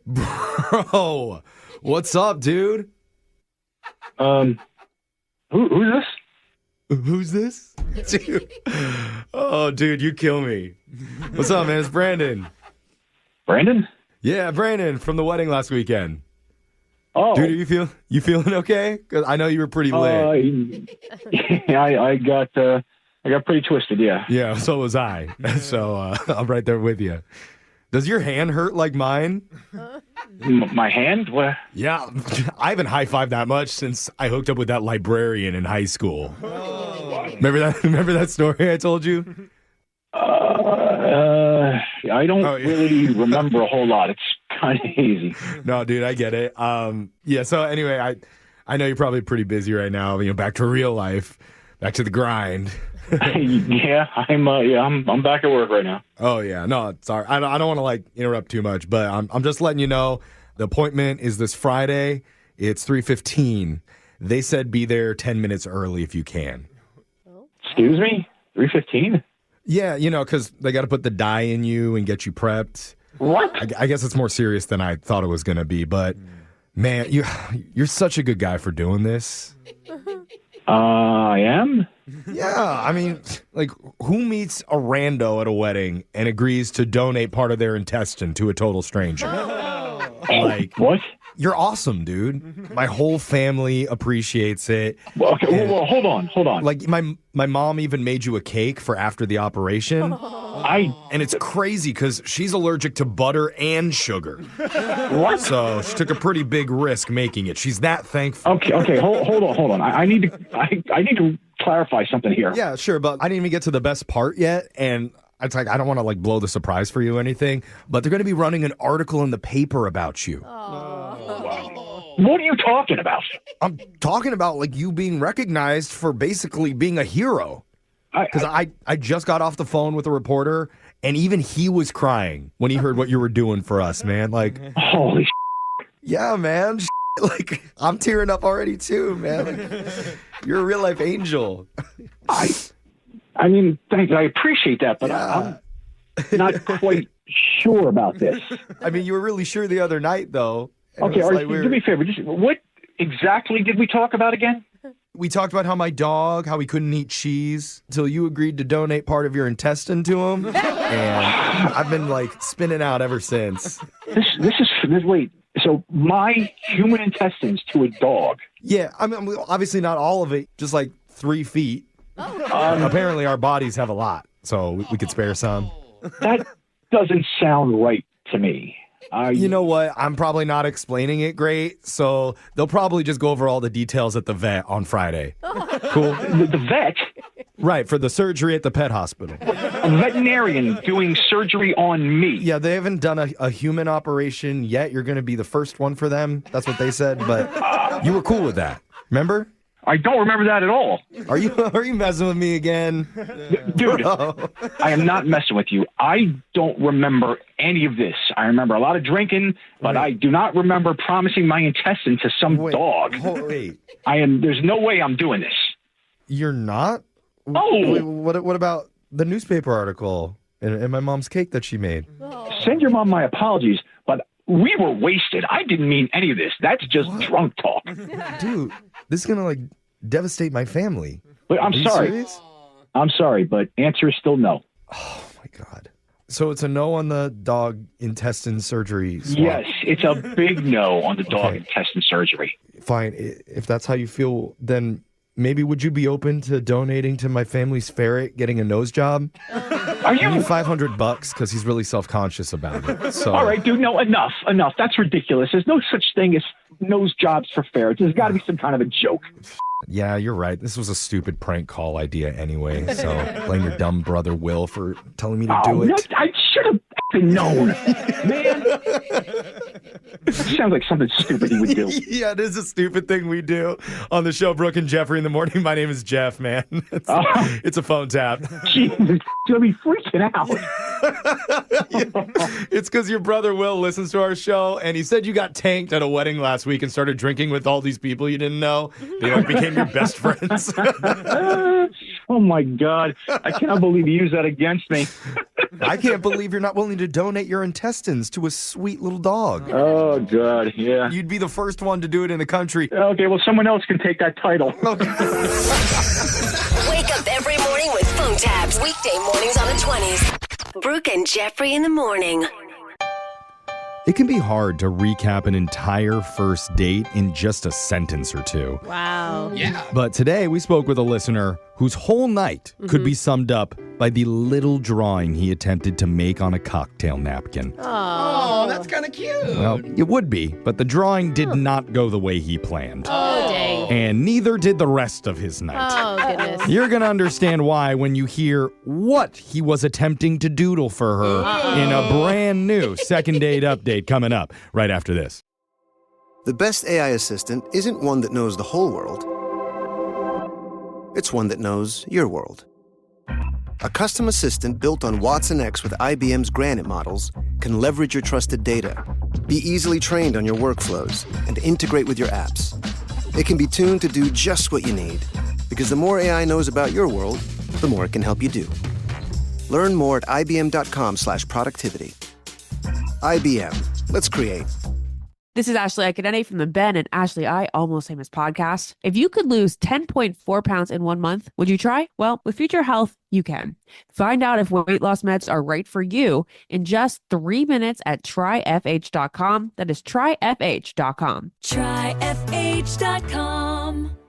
Bro, what's up, dude? Who's this? Who's this? Dude. Oh, dude, you kill me. What's up, man? It's Brandon. Brandon? Yeah, Brandon from the wedding last weekend. Oh. Dude, you feeling okay? Because I know you were pretty lit. Yeah, I got pretty twisted, yeah. Yeah, so was I. So I'm right there with you. Does your hand hurt like mine? My hand? What? Yeah, I haven't high-fived that much since I hooked up with that librarian in high school. Remember that story I told you? I don't really remember a whole lot. It's kind of hazy. No, dude, I get it. Yeah, so anyway, I know you're probably pretty busy right now, back to real life, back to the grind. Yeah, I'm back at work right now. Oh yeah, no, sorry, I don't want to interrupt too much, but I'm just letting you know the appointment is this Friday. It's 3:15. They said be there 10 minutes early if you can. Excuse me, 3:15? Yeah, because they got to put the dye in you and get you prepped. What? I guess it's more serious than I thought it was going to be, but man, you're such a good guy for doing this. I am? Yeah, I mean, who meets a rando at a wedding and agrees to donate part of their intestine to a total stranger? What? You're awesome, dude. My whole family appreciates it. Well, okay, well, hold on. My mom even made you a cake for after the operation. And it's crazy because she's allergic to butter and sugar. What? So she took a pretty big risk making it. She's that thankful. Okay, hold on. I need to clarify something here. Yeah, sure, but I didn't even get to the best part yet, and it's I don't want to blow the surprise for you or anything, but they're going to be running an article in the paper about you. What are you talking about? I'm talking about you being recognized for basically being a hero. Because I just got off the phone with a reporter, and even he was crying when he heard what you were doing for us, man. Holy shit. Yeah, man. I'm tearing up already too, man. You're a real life angel. I mean, thanks. I appreciate that, but I'm not quite sure about this. I mean, you were really sure the other night, though. Okay, do me a favor. What exactly did we talk about again? We talked about how he couldn't eat cheese until you agreed to donate part of your intestine to him. And I've been spinning out ever since. Wait, so my human intestines to a dog? Yeah, I mean, obviously not all of it, just 3 feet. Apparently our bodies have a lot, so we could spare some. That doesn't sound right to me. You know what? I'm probably not explaining it great, so they'll probably just go over all the details at the vet on Friday. Cool? The vet? Right, for the surgery at the pet hospital. A veterinarian doing surgery on me? Yeah, they haven't done a human operation yet. You're going to be the first one for them. That's what they said, but you were cool with that. Remember? I don't remember that at all. Are you messing with me again? Dude, I am not messing with you. I don't remember any of this. I remember a lot of drinking, but I do not remember promising my intestine to some dog. Wait. There's no way I'm doing this. You're not? Oh. What about the newspaper article and my mom's cake that she made? Send your mom my apologies, but we were wasted. I didn't mean any of this. That's just drunk talk. Dude, this is going to devastate my family. But I'm sorry. Serious? I'm sorry, but answer is still no. Oh my God. So it's a no on the dog intestine surgery swap. Yes, it's a big no on the dog intestine surgery. Fine. If that's how you feel, then maybe would you be open to donating to my family's ferret getting a nose job? Are you $500 because he's really self-conscious about it. So. All right, dude. No, enough. That's ridiculous. There's no such thing as nose jobs for ferrets. There's got to be some kind of a joke. Yeah, you're right. This was a stupid prank call idea anyway. So blame your dumb brother Will for telling me to do it. I should have known, man. Sounds like something stupid he would do. Yeah, it is a stupid thing we do on the show, Brooke and Jeffrey in the morning. My name is Jeff, man. It's a phone tap. Jesus, you'll be freaking out. It's because your brother Will listens to our show, and he said you got tanked at a wedding last week and started drinking with all these people you didn't know. They became your best friends. Oh my God, I cannot believe you used that against me. I can't believe you're not willing to donate your intestines to a sweet little dog. Oh God, yeah. You'd be the first one to do it in the country. Okay, well, someone else can take that title. Okay. Wake up every morning with phone tabs. Weekday mornings on the 20s. Brooke and Jeffrey in the morning. It can be hard to recap an entire first date in just a sentence or two. Wow. Yeah. But today we spoke with a listener whose whole night could be summed up by the little drawing he attempted to make on a cocktail napkin. Oh, that's kind of cute. Well, it would be, but the drawing did not go the way he planned. Oh, dang. And neither did the rest of his night. Oh, goodness. You're going to understand why when you hear what he was attempting to doodle for her in a brand new second date update coming up right after this. The best AI assistant isn't one that knows the whole world. It's one that knows your world. A custom assistant built on Watson X with IBM's Granite models can leverage your trusted data, be easily trained on your workflows, and integrate with your apps. It can be tuned to do just what you need, because the more AI knows about your world, the more it can help you do. Learn more at ibm.com/productivity. IBM. Let's create. This is Ashley Akinene from the Ben and Ashley I Almost Famous podcast. If you could lose 10.4 pounds in 1 month, would you try? Well, with Future Health, you can. Find out if weight loss meds are right for you in just 3 minutes at tryfh.com. That is tryfh.com. Tryfh.com.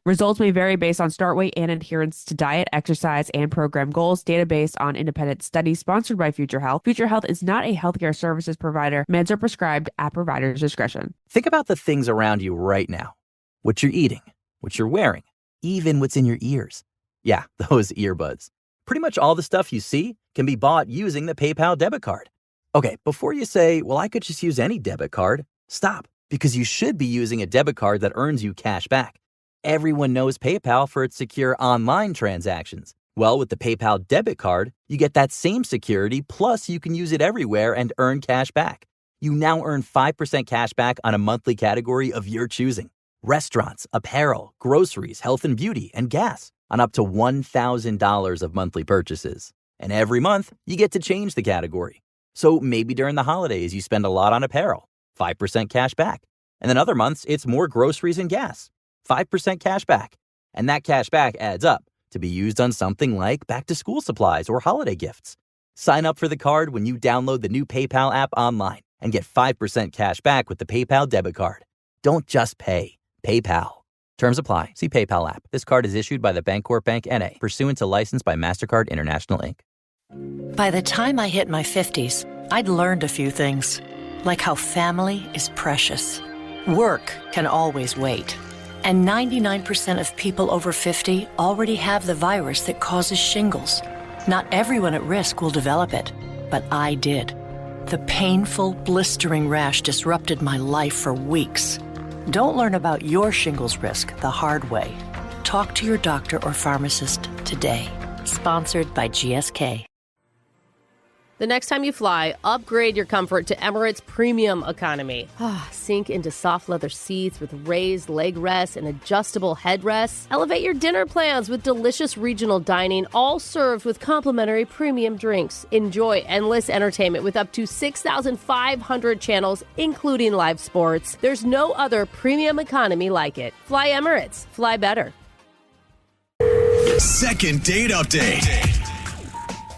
Results may vary based on start weight and adherence to diet, exercise, and program goals. Data based on independent studies sponsored by Future Health. Future Health is not a healthcare services provider. Meds are prescribed at provider's discretion. Think about the things around you right now. What you're eating, what you're wearing, even what's in your ears. Yeah, those earbuds. Pretty much all the stuff you see can be bought using the PayPal debit card. Okay, before you say, well, I could just use any debit card, stop, because you should be using a debit card that earns you cash back. Everyone knows PayPal for its secure online transactions. Well, with the PayPal debit card, you get that same security, plus you can use it everywhere and earn cash back. You now earn 5% cash back on a monthly category of your choosing. Restaurants, apparel, groceries, health and beauty, and gas on up to $1,000 of monthly purchases. And every month, you get to change the category. So maybe during the holidays, you spend a lot on apparel, 5% cash back. And then other months, it's more groceries and gas. 5% cash back. And that cash back adds up to be used on something like back-to-school supplies or holiday gifts. Sign up for the card when you download the new PayPal app online and get 5% cash back with the PayPal debit card. Don't just pay. PayPal. Terms apply. See PayPal app. This card is issued by the Bancorp Bank N.A., pursuant to license by MasterCard International, Inc. By the time I hit my 50s, I'd learned a few things, like how family is precious. Work can always wait. And 99% of people over 50 already have the virus that causes shingles. Not everyone at risk will develop it, but I did. The painful, blistering rash disrupted my life for weeks. Don't learn about your shingles risk the hard way. Talk to your doctor or pharmacist today. Sponsored by GSK. The next time you fly, upgrade your comfort to Emirates Premium Economy. Sink into soft leather seats with raised leg rests and adjustable headrests. Elevate your dinner plans with delicious regional dining, all served with complimentary premium drinks. Enjoy endless entertainment with up to 6,500 channels, including live sports. There's no other premium economy like it. Fly Emirates. Fly better. Second date update.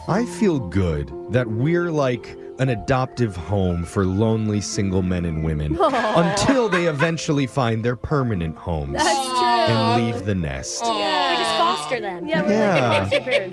I feel good that we're like an adoptive home for lonely single men and women until they eventually find their permanent homes and leave the nest. We just foster them. Yeah.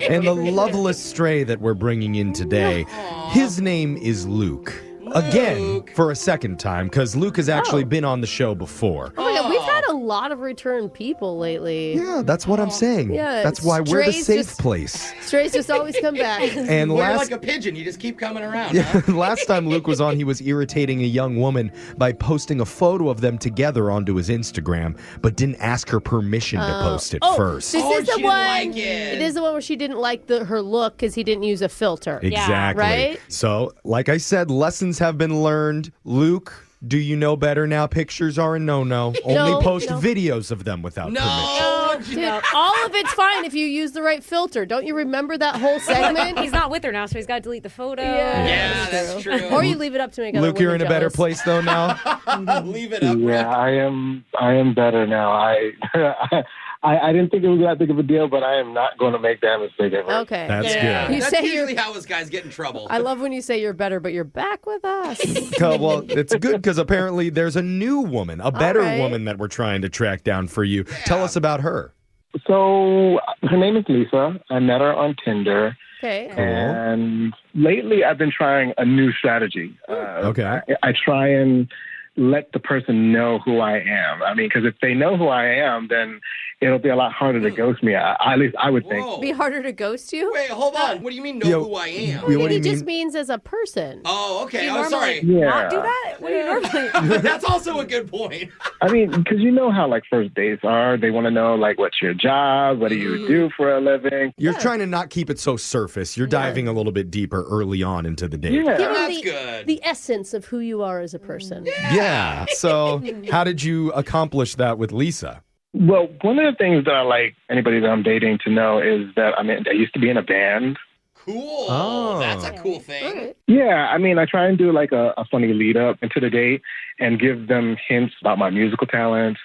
And the loveless stray that we're bringing in today, his name is Luke. Again, for a second time, because Luke has actually been on the show before. Oh my God, we've had a lot of return people lately. Yeah, that's what I'm saying. Yeah, that's why we're the strays safe place. Strays just always come back. And Well, you're like a pigeon. You just keep coming around. Yeah, last time Luke was on, he was irritating a young woman by posting a photo of them together onto his Instagram, but didn't ask her permission to post it first. This is the she one. didn't like it. It is the one where she didn't like her look because he didn't use a filter. Exactly. Right? So, like I said, lessons have been learned. Luke, do you know better now? Pictures are a no-no. Only post videos of them without permission. Dude, all of it's fine if you use the right filter. Don't you remember that whole segment? He's not with her now, so he's got to delete the photo. Yeah, that's true. Or you leave it up to make other Luke, you're in women a better jealous. place though now. Leave it up. Yeah, I am better now. I didn't think it was that big of a deal, but I am not going to make that mistake ever. Okay. That's good. You That's say usually you're. how us guys get in trouble. I love when you say you're better, but you're back with us. Well, it's good because apparently there's a new woman, a better right. woman that we're trying to track down for you. Tell us about her. So her name is Lisa. I met her on Tinder. Okay. And lately I've been trying a new strategy. Okay. I try and let the person know who I am. I mean, because if they know who I am, then it'll be a lot harder to ghost me. At least I would think. Be harder to ghost you? Wait, hold on. What do you mean know who I am? Well, maybe it just means as a person. Oh, okay. Do you I'm sorry. normally Yeah. not do that? What do you normally? That's also a good point. I mean, because you know how like first dates are. They want to know like what's your job, what do you do for a living. You're trying to not keep it so surface. You're diving a little bit deeper early on into the date. Give them That's good. the essence of who you are as a person. Yeah. So how did you accomplish that with Lisa? Well, one of the things that I like anybody that I'm dating to know is that I used to be in a band. Cool. Oh. That's a cool thing. Yeah, I mean, I try and do like a funny lead up into the date and give them hints about my musical talents.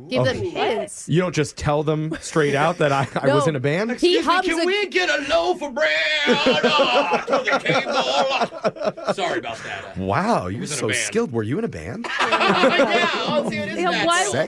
Give them hints. You don't just tell them straight out that I was in a band? Excuse me, can we get a loaf of bread to the table? Sorry about that. Wow, you're was in a so band. skilled. Were you in a band?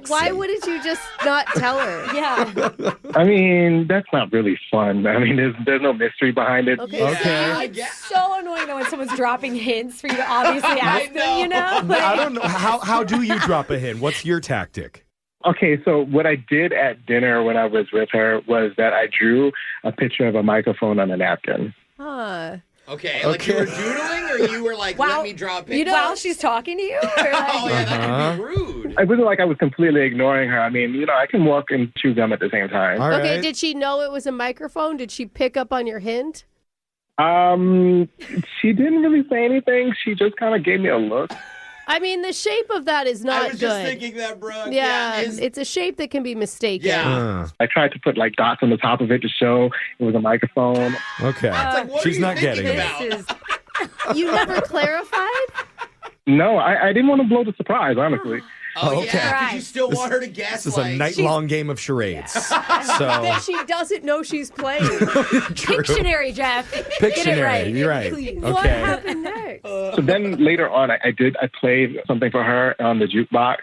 Why wouldn't you just not tell her? Yeah. I mean, that's not really fun. I mean, there's no mystery behind it. It's so annoying though when someone's dropping hints for you to obviously ask them, you know? I don't know. How do you drop a hint? What's your tactic? Okay, so what I did at dinner when I was with her was that I drew a picture of a microphone on a napkin. Huh. Okay, like you were doodling or you were like, let me draw a picture? You know, while she's talking to you? Or like, oh, yeah, that could be rude. It wasn't like I was completely ignoring her. I mean, you know, I can walk and chew gum at the same time. Okay, did she know it was a microphone? Did she pick up on your hint? She didn't really say anything. She just kind of gave me a look. I mean, the shape of that is not good. I was just thinking that, Brooke. Yeah, it's a shape that can be mistaken. Yeah. I tried to put like dots on the top of it to show it was a microphone. Okay. She's not getting it. You never clarified? No, I didn't want to blow the surprise, honestly. Oh, yeah, because you still want her to guess. This is a night-long game of charades. That she doesn't know she's playing. Pictionary, Jeff. Pictionary, Get it right. you're right. Please. Okay. What happened next? So then later on, I played something for her on the jukebox,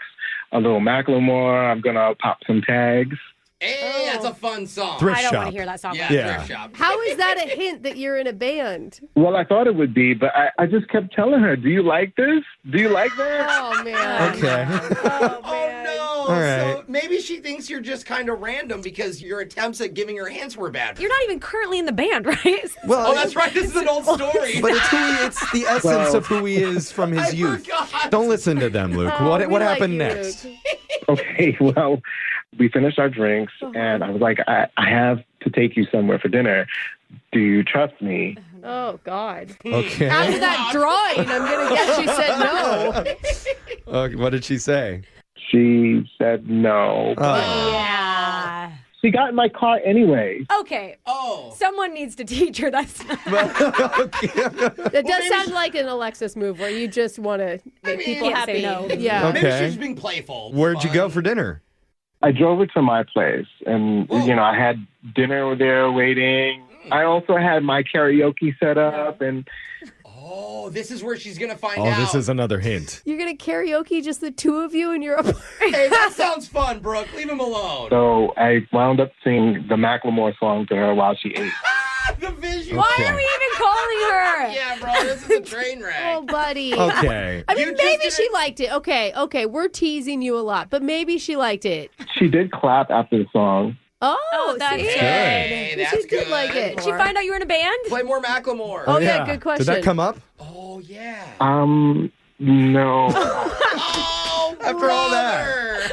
a little Macklemore. I'm going to pop some tags. Hey, that's a fun song. I don't want to hear that song. Yeah, Thrift Shop. How is that a hint that you're in a band? Well, I thought it would be, but I just kept telling her, do you like this? Do you like that? Oh, man. Okay. Oh, no. All right. So maybe she thinks you're just kind of random because your attempts at giving her hints were bad. You're not even currently in the band, right? Oh, that's right. This is an old story. But it's the essence of who he is from his youth. forgot. Don't listen to them, Luke. Oh, what we happened like you, next? Luke. Okay, well, we finished our drinks, and I was like, I have to take you somewhere for dinner. Do you trust me? Oh, God. Okay. After that drawing, I'm going to guess she said no. What did she say? She said no. Yeah. She got in my car anyway. Okay. Oh. Someone needs to teach her. That's not... That does sound like an Alexis move where you just want to make people Can't say happy. no. Yeah. Maybe Okay. she's being playful. Where'd you go for dinner? I drove her to my place, and, you know, I had dinner there waiting. I also had my karaoke set up, and... Oh, this is where she's going to find Oh, out. this is another hint. You're going to karaoke just the two of you in your apartment? Hey, that sounds fun, Brooke. Leave him alone. So I wound up singing the Macklemore song to her while she ate. The visual. Why are we even calling her? Yeah, bro, this is a train wreck. Oh, buddy. Okay. I mean, maybe she liked it. Okay, we're teasing you a lot, but maybe she liked it. She did clap after the song. Oh, that's see? good. Hey, that's She did like it. Did she find out you were in a band? Play more Macklemore. Oh, yeah, good question. Did that come up? Oh, yeah. No. Oh, After all that.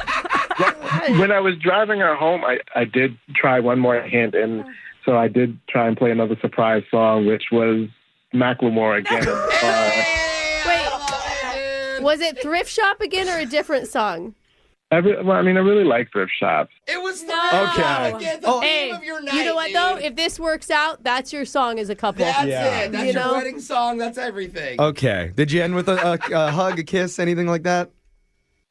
When I was driving her home, I did try one more hint, and so I did try and play another surprise song, which was Macklemore again. Wait, was it Thrift Shop again or a different song? I really like thrift shops. It was No. Okay. Again, the theme of your night, you know what, dude. though? If this works out, that's your song as a couple. That's Yeah. it. That's You your know? wedding song. That's everything. Okay. Did you end with a hug, a kiss, anything like that?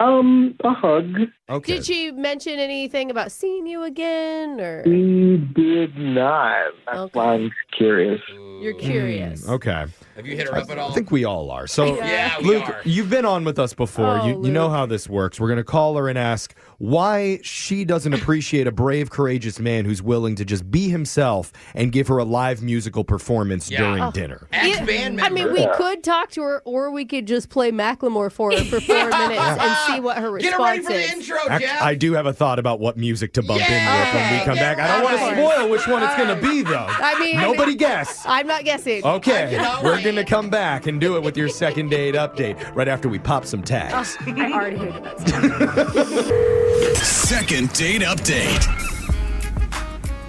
A hug. Okay. Did she mention anything about seeing you again, or? He did not. That's why I'm curious. You're curious. Okay. Have you hit her up at all? I think we all are. So, Yeah, we Luke, are. you've been on with us before. Oh, You know how this works. We're going to call her and ask why she doesn't appreciate a brave, courageous man who's willing to just be himself and give her a live musical performance during dinner. Ex-band I mean, member. we could talk to her, or we could just play Macklemore for her for 4 minutes and see what her Get response her ready for the is. intro, Actually, Jeff. I do have a thought about what music to bump in with when we come back. I don't want to Okay. spoil which one it's going to be, though. I mean, Nobody guess. I'm not guessing. Okay, we're going to come back and do it with your second date update right after we pop some tags. I already heard that. Second date update.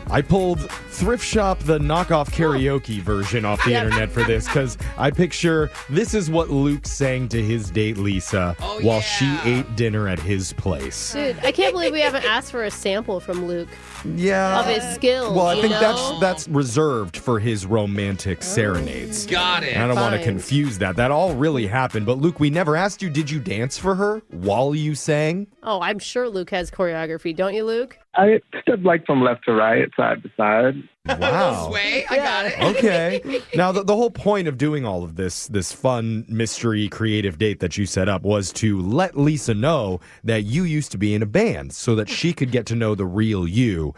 I pulled Thrift Shop, the knockoff karaoke version off the internet for this because I picture this is what Luke sang to his date Lisa while she ate dinner at his place. Dude, I can't believe we haven't asked for a sample from Luke Yeah. of his skills. Well, I you think know? that's reserved for his romantic serenades. Got it. And I don't want to Fine. confuse that. That all really happened. But Luke, we never asked you, did you dance for her while you sang? Oh, I'm sure Luke has choreography, don't you, Luke? I stepped like from left to right, side to side. Wow. Sway, I got it. Okay. Now, the whole point of doing all of this fun, mystery, creative date that you set up was to let Lisa know that you used to be in a band so that she could get to know the real you.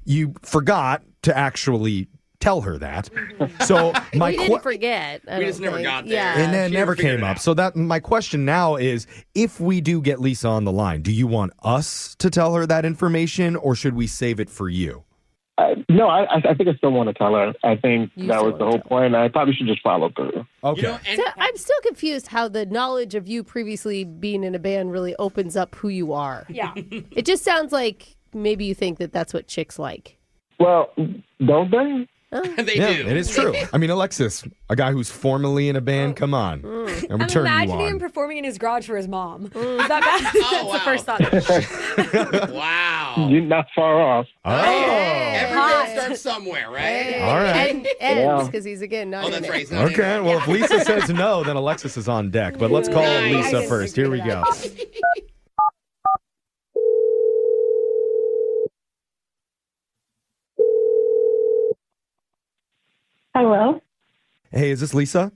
You forgot to actually tell her that. So my we didn't forget. I We don't just never think. got there. Yeah. and then She never figured came it up. out. So that my question now is, if we do get Lisa on the line, do you want us to tell her that information, or should we save it for you? No, I think I still want to tell her. I think You that still was the wanna whole point. I probably should just follow through. Okay. You know, and So I'm still confused how the knowledge of you previously being in a band really opens up who you are. Yeah. It just sounds like maybe you think that that's what chicks like. Well, don't they? they Yeah, do. it is true. I mean, Alexis, a guy who's formerly in a band, come on. And we I'm turn you imagining him on. performing in his garage for his mom. Is that bad? That's the first thought. Wow. You're not far off. Oh. Every girl starts somewhere, right? All right. And ends, because he's, again, not Oh, in that's it. right. He's not in Okay, it. well, if Lisa says no, then Alexis is on deck. But let's call Nice. Lisa first. Here we go. Hello? Hey, is this Lisa?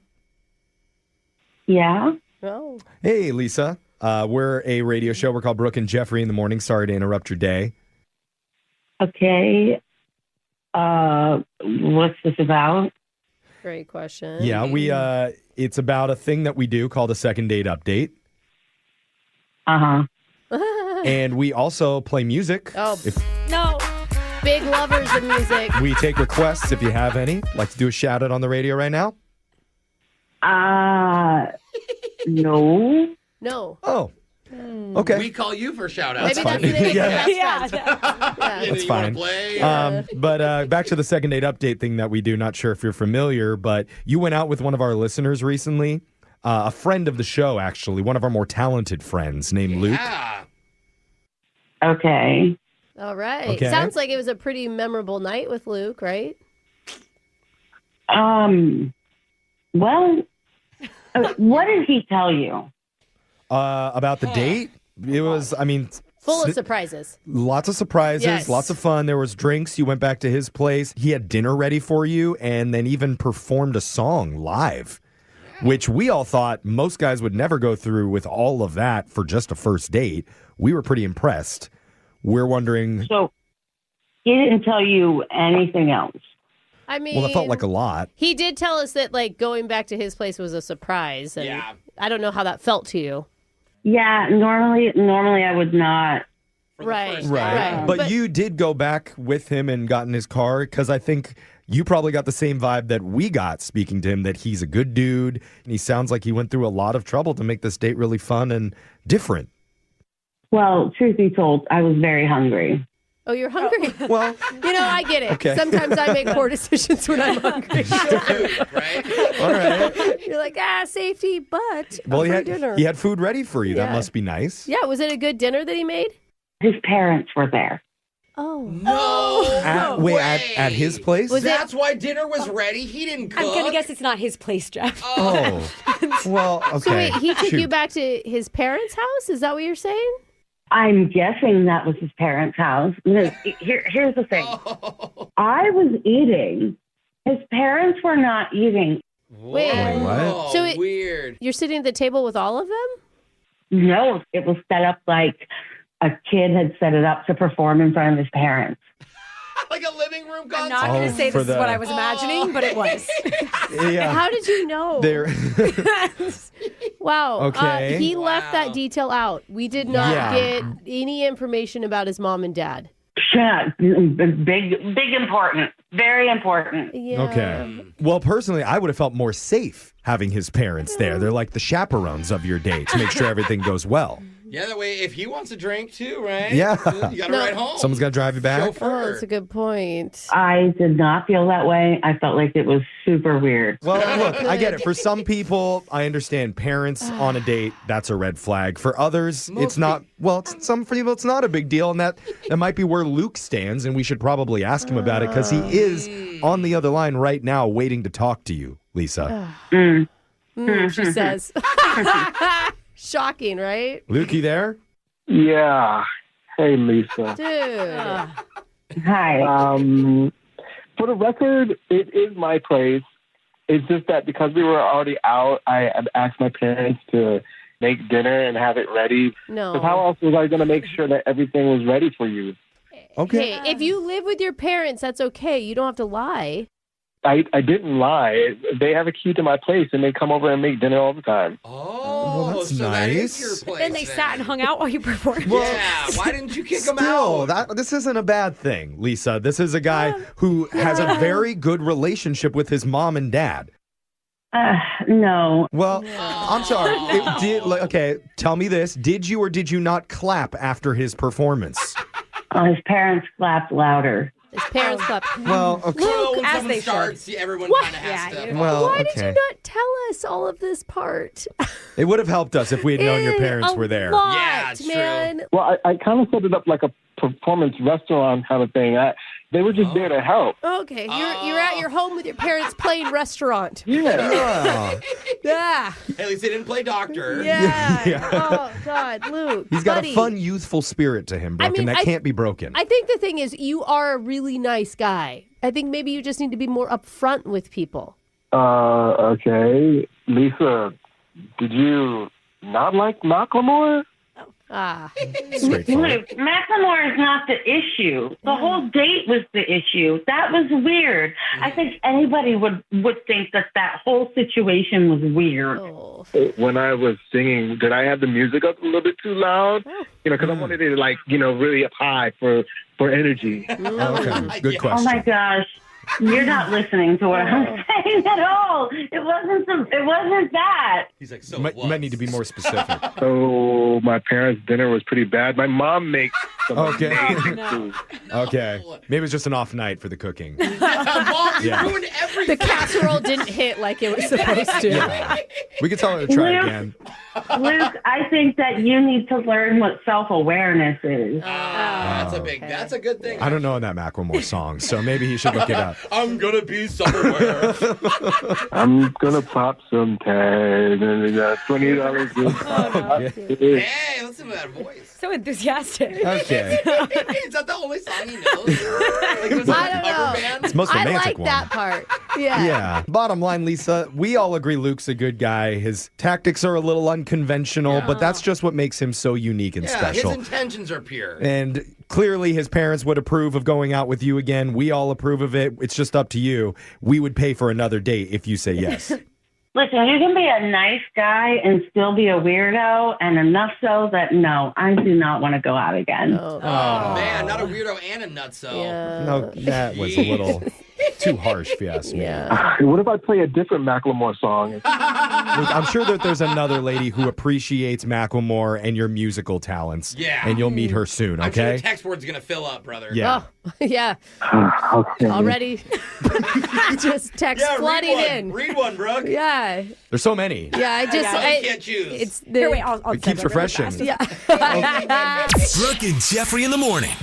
Yeah? Oh. Hey, Lisa. We're a radio show. We're called Brooke and Jeffrey in the Morning. Sorry to interrupt your day. Okay. What's this about? Great question. Yeah, it's about a thing that we do called a second date update. Uh-huh. And we also play music. Oh, If no. Big lovers of music. we take requests if you have any. Like to do a shout out on the radio right now? No. No. Oh. Okay. We call you for shout outs. Maybe fine. that's the name. Yeah. Yeah. That's you fine. wanna play? But back to the second date update thing that we do. Not sure if you're familiar, but you went out with one of our listeners recently. A friend of the show, actually. One of our more talented friends named Luke. Yeah. Okay. All right. Okay. Sounds like it was a pretty memorable night with Luke, right? Well, what did he tell you? About the date, it was, I mean... Full of surprises. Lots of surprises, Yes. lots of fun. There was drinks. You went back to his place. He had dinner ready for you and then even performed a song live, which we all thought most guys would never go through with all of that for just a first date. We were pretty impressed. We're wondering... So, he didn't tell you anything else? I mean... Well, it felt like a lot. He did tell us that, like, going back to his place was a surprise. And Yeah. I don't know how that felt to you. Yeah, normally I would not. Right. Right. But you did go back with him and got in his car because I think you probably got the same vibe that we got speaking to him, that he's a good dude. And he sounds like he went through a lot of trouble to make this date really fun and different. Well, truth be told, I was very hungry. Oh, you're hungry? Well, you know, I get it. Okay. Sometimes I make poor decisions when I'm hungry. All right. You're like, safety, but Well, free dinner. he had food ready for you. That Yeah. must be nice. Yeah, was it a good dinner that he made? His parents were there. Oh. No. At his place? That's why dinner was ready. He didn't cook. I'm going to guess it's not his place, Jeff. Oh. Well, okay. So wait, he took Shoot. you back to his parents' house? Is that what you're saying? I'm guessing that was his parents' house. Here's the thing. I was eating. His parents were not eating. Wait, what? So weird. You're sitting at the table with all of them? No, it was set up like a kid had set it up to perform in front of his parents. Like a living room concert? I'm not going to say this is what I was imagining, but it was. Yeah. How did you know? Wow. Okay. He left that detail out. We did not get any information about his mom and dad. Yeah, big important. Very important. Yeah. Okay. Well, personally, I would have felt more safe having his parents there. They're like the chaperones of your date to make sure everything goes well. Yeah, that way if he wants to drink too, right? Yeah. You got to ride home. Someone's got to drive you back. Oh, that's a good point. I did not feel that way. I felt like it was super weird. Well, look, I get it. For some people, I understand parents on a date, that's a red flag. For others, it's not. Well, some people, it's not a big deal. And that might be where Luke stands. And we should probably ask him about it because he is on the other line right now waiting to talk to you, Lisa. She says. Shocking, right? Luke, you there? Yeah. Hey, Lisa. Dude. Hi. For the record, it is my place. It's just that because we were already out, I had asked my parents to make dinner and have it ready. No. Because how else was I going to make sure that everything was ready for you? Okay. Hey, if you live with your parents, that's okay. You don't have to lie. I didn't lie. They have a key to my place, and they come over and make dinner all the time. Oh, well, that's so nice. that is your place. Then they sat and hung out while you performed. Yeah, why didn't you kick them out? This isn't a bad thing, Lisa. This is a guy who has a very good relationship with his mom and dad. No. Well, I'm sorry. Okay, tell me this. Did you or did you not clap after his performance? His parents clapped louder. His parents clapped. Well, okay. Well, when as someone they starts, should. everyone What? kind of has to. Well, Why did okay. you not tell us all of this part? It would have helped us if we had known your parents A were there. lot, Yeah, it's man. Well, I kind of set it up like a performance restaurant kind of thing. They were just there to help. Okay, you're at your home with your parents playing restaurant. Yeah. Yeah. At least they didn't play doctor. Yeah. Yeah. Oh God, Luke. He's got buddy. a fun, youthful spirit to him, Brooke, and that can't be broken. I think the thing is, you are a really nice guy. I think maybe you just need to be more upfront with people. Okay. Lisa, did you not like Macklemore? Luke, Macklemore is not the issue. The whole date was the issue. That was weird. I think anybody would think that whole situation was weird. Oh. When I was singing, did I have the music up a little bit too loud? Because I wanted it really up high for energy. Okay, good question. Oh my gosh. You're not listening to what I'm saying at all. It wasn't that. He's like, so You might need to be more specific. So my parents' dinner was pretty bad. My mom makes some amazing food. Okay. Maybe it was just an off night for the cooking. Mom, you Yeah. ruined everything. The casserole didn't hit like it was supposed to. Yeah. We could tell her to try Luke, again. Luke, I think that you need to learn what self-awareness is. That's a good thing. I don't know that Macklemore song, so maybe he should look it up. I'm gonna be somewhere. I'm gonna pop some tag and $20. Hey, listen to that voice. So enthusiastic. Okay. Is that the only song he knows? Like, was I it a don't cover know. band? It's the most I romantic like one. that part. Yeah. Yeah. Bottom line, Lisa, we all agree Luke's a good guy. His tactics are a little unconventional, but that's just what makes him so unique and Yeah, special. his intentions are pure. And clearly his parents would approve of going out with you again. We all approve of it. It's just up to you. We would pay for another date if you say yes. Listen, you can be a nice guy and still be a weirdo, and enough so that, no, I do not want to go out again. Oh, man, not a weirdo and a nutso. No, that was a little too harsh, if you ask me. What if I play a different Macklemore song? Look, I'm sure that there's another lady who appreciates Macklemore and your musical talents. Yeah. And you'll meet her soon, I'm sure okay? the text board's gonna fill up, brother. Yeah. Oh, yeah. Okay. Already. Just text flooding in. Read one, Brooke. Yeah. There's so many. Yeah, I just. I can't choose. It's the. Here, wait, I'll It keeps refreshing. Yeah. Brooke and Jeffrey in the morning.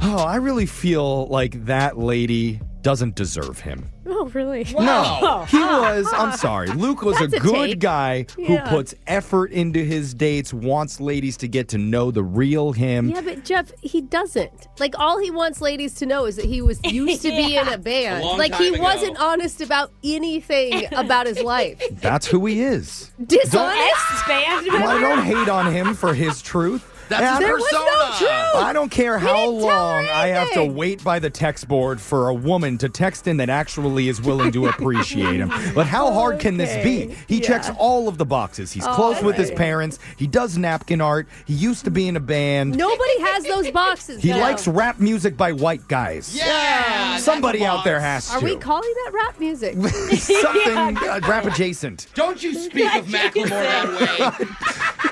Oh, I really feel like that lady doesn't deserve him. Oh, really? No, he was. I'm sorry. Luke was a That's a good take. guy who Yeah. puts effort into his dates, wants ladies to get to know the real him. Yeah, but Jeff, he doesn't. Like, all he wants ladies to know is that he was used to be in a band. A long Like, he time ago. wasn't honest about anything about his life. That's who he is. Dishonest band Well, I don't hate on him for his truth. That's And his I- persona. was no truth. I don't care how didn't tell her long I have to anything. wait by the text board for a woman to text in that actually is willing to appreciate him. But how hard can this be? He checks all of the boxes. He's close with his parents. He does napkin art. He used to be in a band. Nobody has those boxes. He now. likes rap music by white guys. Yeah. Somebody out there has Are to. we calling that rap music? Something rap adjacent. Don't you speak of Macklemore that way.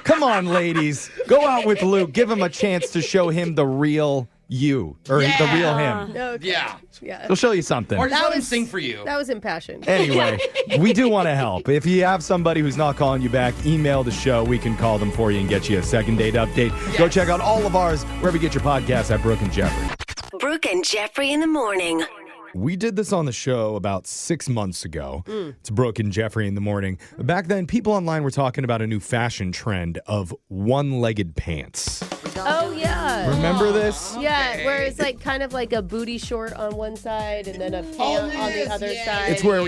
Come on, ladies. Go out with Luke. Give him a chance to show him the real you. Or the real him. Okay. Yeah. He'll show you something. Or just let him sing for you. That was impassioned. Anyway, we do want to help. If you have somebody who's not calling you back, email the show. We can call them for you and get you a second date update. Go check out all of ours wherever you get your podcasts at Brooke and Jeffrey. Brooke and Jeffrey in the morning. We did this on the show about 6 months ago. It's Brooke and Jeffrey in the morning. Back then, people online were talking about a new fashion trend of one-legged pants. Oh, yeah. Remember this? Yeah, where it's like kind of like a booty short on one side and then a pant on the other side. It's where,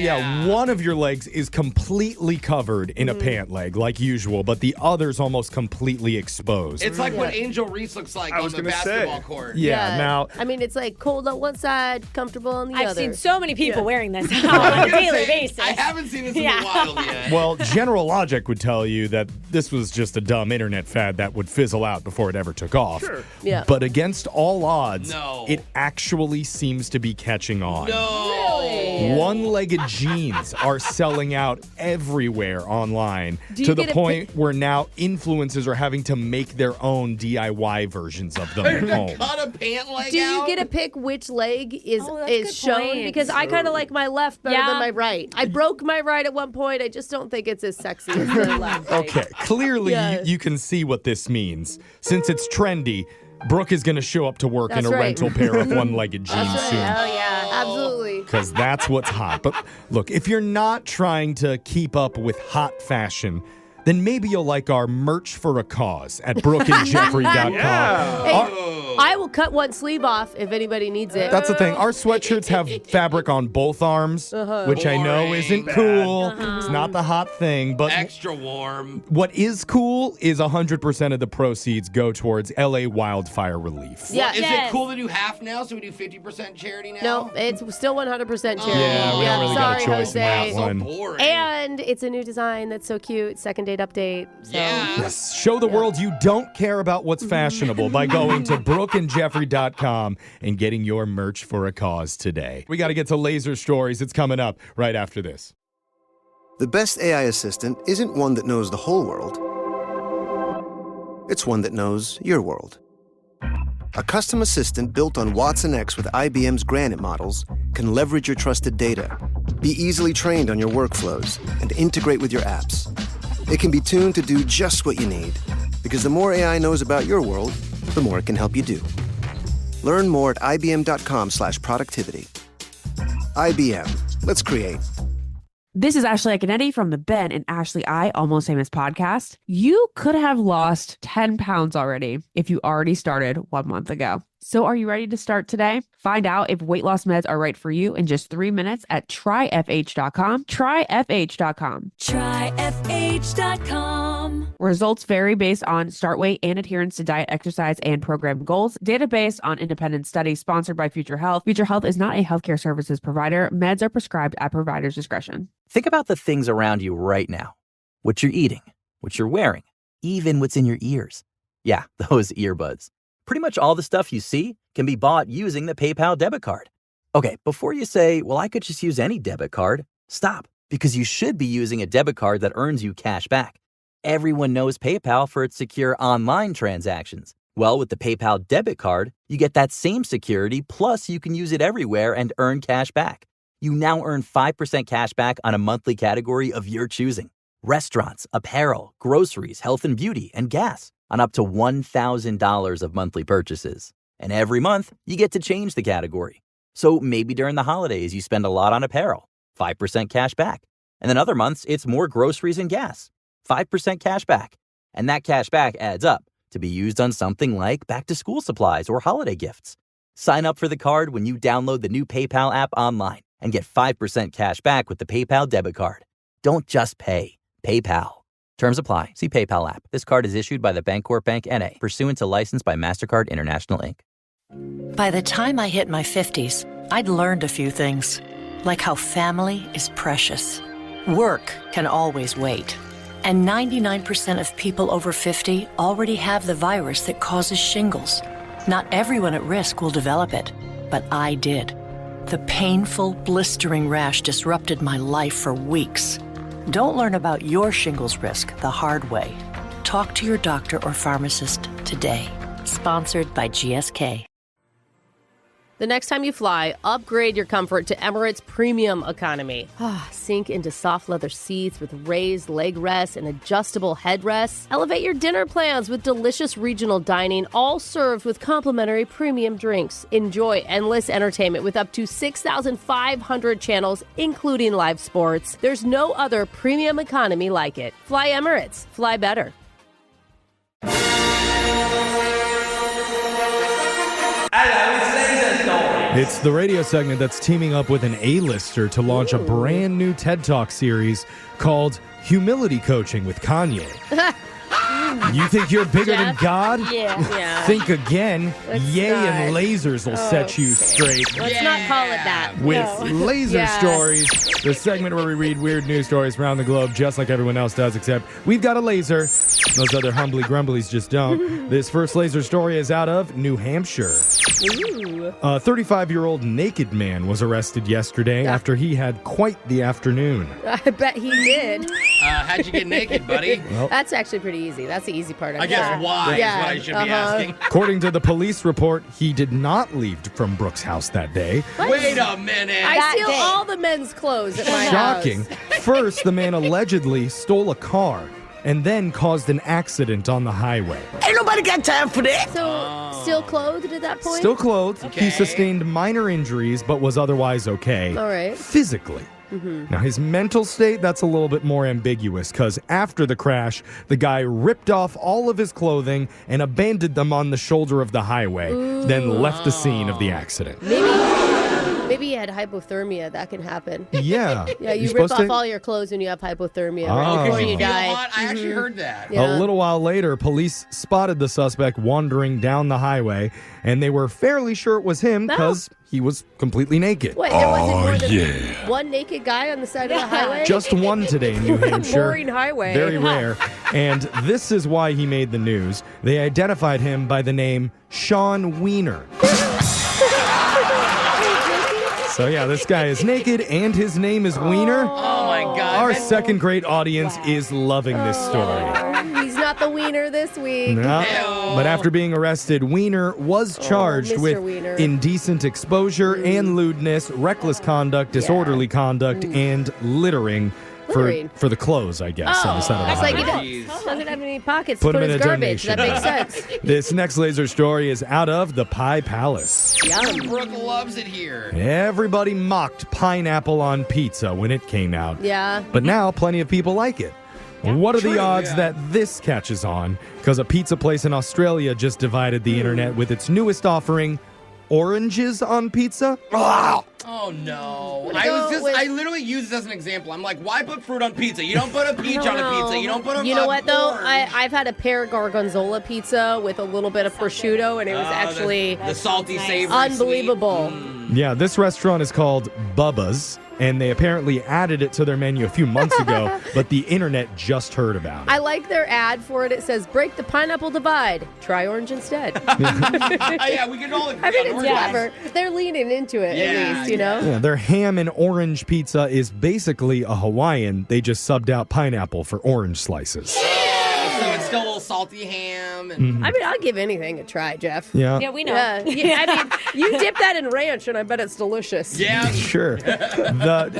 one of your legs is completely covered in a pant leg, like usual, but the other's almost completely exposed. It's like what Angel Reese looks like on the basketball court. Yeah, now... I mean, it's like cold on one side, comfortable on the other. I've seen so many people wearing this on a daily basis. I haven't seen this in a while yet. Well, general logic would tell you that this was just a dumb internet fad that would fizzle out before it ever took off. Sure. Yeah. But against all odds, No. it actually seems to be catching on. No. Really? One-legged jeans are selling out everywhere online Do you to the get a point where now influencers are having to make their own DIY versions of them at home. Cut a pant leg Do you out? get to pick which leg is that's a good shown? point. Because I kind of like my left better Yeah. than my right. I broke my right at one point. I just don't think it's as sexy as the left. leg. Okay, clearly Yeah. you can see what this means. Since it's trendy, Brooke is going to show up to work That's in a right. rental pair of one-legged jeans soon. Oh, yeah. Absolutely. Because that's what's hot. But look, if you're not trying to keep up with hot fashion, then maybe you'll like our merch for a cause at brookandjeffrey.com. Hey, I will cut one sleeve off if anybody needs it. That's the thing. Our sweatshirts have fabric on both arms, which I know isn't cool. It's not the hot thing, but Extra warm. what is cool is 100% of the proceeds go towards LA wildfire relief. Yeah. Is Yes. it cool to do half now? So we do 50% charity now? No, it's still 100% charity. Yeah, we don't really got sorry, a choice in Jose. that one. Boring. And it's a new design that's so cute. Second date update. So. Yeah. Yes. Show the world you don't care about what's fashionable by going to brookandjeffrey.com and getting your merch for a cause today. We got to get to laser stories. It's coming up right after this. The best AI assistant isn't one that knows the whole world. It's one that knows your world. A custom assistant built on Watson X with IBM's Granite models can leverage your trusted data, be easily trained on your workflows, and integrate with your apps. It can be tuned to do just what you need, because the more AI knows about your world, the more it can help you do. Learn more at ibm.com/productivity. IBM. Let's create. This is Ashley Acanetti from the Ben and Ashley I Almost Famous podcast. You could have lost 10 pounds already if you already started 1 month ago. So are you ready to start today? Find out if weight loss meds are right for you in just 3 minutes at tryfh.com. Tryfh.com. Tryfh.com. Results vary based on start weight and adherence to diet, exercise, and program goals. Data based on independent studies sponsored by Future Health. Future Health is not a healthcare services provider. Meds are prescribed at provider's discretion. Think about the things around you right now. What you're eating, what you're wearing, even what's in your ears. Yeah, those earbuds. Pretty much all the stuff you see can be bought using the PayPal debit card. Okay, before you say, well, I could just use any debit card, stop, because you should be using a debit card that earns you cash back. Everyone knows PayPal for its secure online transactions. Well, with the PayPal debit card, you get that same security, plus you can use it everywhere and earn cash back. You now earn 5% cash back on a monthly category of your choosing. Restaurants, apparel, groceries, health and beauty, and gas on up to $1,000 of monthly purchases. And every month, you get to change the category. So maybe during the holidays, you spend a lot on apparel, 5% cash back. And then other months, it's more groceries and gas, 5% cash back. And that cash back adds up to be used on something like back-to-school supplies or holiday gifts. Sign up for the card when you download the new PayPal app online and get 5% cash back with the PayPal debit card. Don't just pay. PayPal. Terms apply. See PayPal app. This card is issued by the Bancorp Bank N.A., pursuant to license by MasterCard International, Inc. By the time I hit my 50s, I'd learned a few things, like how family is precious. Work can always wait. And 99% of people over 50 already have the virus that causes shingles. Not everyone at risk will develop it, but I did. The painful, blistering rash disrupted my life for weeks. Don't learn about your shingles risk the hard way. Talk to your doctor or pharmacist today. Sponsored by GSK. The next time you fly, upgrade your comfort to Emirates Premium Economy. Sink into soft leather seats with raised leg rests and adjustable headrests. Elevate your dinner plans with delicious regional dining, all served with complimentary premium drinks. Enjoy endless entertainment with up to 6,500 channels, including live sports. There's no other premium economy like it. Fly Emirates. Fly better. It's the radio segment that's teaming up with an A-lister to launch a brand new TED Talk series called Humility Coaching with Kanye. You think you're bigger than God? Yeah. Think again. Yay not. and lasers will set you straight. Let's not call it that. With Laser Stories, the segment where we read weird news stories around the globe just like everyone else does, except we've got a laser. Those other humbly grumblies just don't. This first laser story is out of New Hampshire. Ooh. A 35-year-old naked man was arrested yesterday after he had quite the afternoon. I bet he did. How'd you get naked, buddy? Well, That's actually pretty easy. That's the easy part. I guess why is what I should be asking. according to the police report, he did not leave from Brooke's house that day. Wait a minute. I steal all the men's clothes at my house. Shocking. First, the man allegedly stole a car and then caused an accident on the highway. Ain't nobody got time for that. So, still clothed at that point? Still clothed. He sustained minor injuries but was otherwise okay. All right. Physically. Now, his mental state, that's a little bit more ambiguous because after the crash, the guy ripped off all of his clothing and abandoned them on the shoulder of the highway, then left the scene of the accident. Maybe you had hypothermia. That can happen. Yeah. Yeah, you You're rip supposed off to- all your clothes when you have hypothermia Oh. right before Because you you feel die. hot? I actually heard that. Yeah. A little while later, police spotted the suspect wandering down the highway, and they were fairly sure it was him because he was completely naked. Wait, there wasn't more than one naked guy on the side of the highway? Just one today in New What a Hampshire. boring highway. Very rare. And this is why he made the news. They identified him by the name Sean Wiener. So yeah, this guy is naked and his name is Wiener. Oh my God. Our second grade audience is loving this story. He's not the wiener this week. No. But after being arrested, Wiener was charged Mr. with Wiener. indecent exposure and lewdness, reckless conduct, disorderly conduct, and littering Littering. for the clothes, I guess, on the side of the It's like highway. he doesn't have any pockets Put to him put in his a garbage. donation. That makes sense. This next laser story is out of the Pie Palace. Brooke loves it here. Everybody mocked pineapple on pizza when it came out. Yeah. But now plenty of people like it. What are the odds that this catches on? Because a pizza place in Australia just divided the internet with its newest offering, oranges on pizza. Oh no! Gonna go with- I literally use this as an example. I'm like, why put fruit on pizza? You don't put a peach on a pizza. You don't put a. You know what though? orange. I've had a pear gorgonzola pizza with a little bit of prosciutto, and it was actually the salty, savory, unbelievable. Yeah, this restaurant is called Bubba's, and they apparently added it to their menu a few months ago, but the internet just heard about it. I like their ad for it. It says, "Break the pineapple divide. Try orange instead." Yeah, we can all agree I mean, on it's orange. clever. They're leaning into it at least, you know. Yeah, their ham and orange pizza is basically a Hawaiian. They just subbed out pineapple for orange slices. so it's still a little salty ham. And I mean, I'll give anything a try, Jeff. Yeah. Yeah, we know. Yeah, I mean, you dip that in ranch, and I bet it's delicious. Yeah. Sure.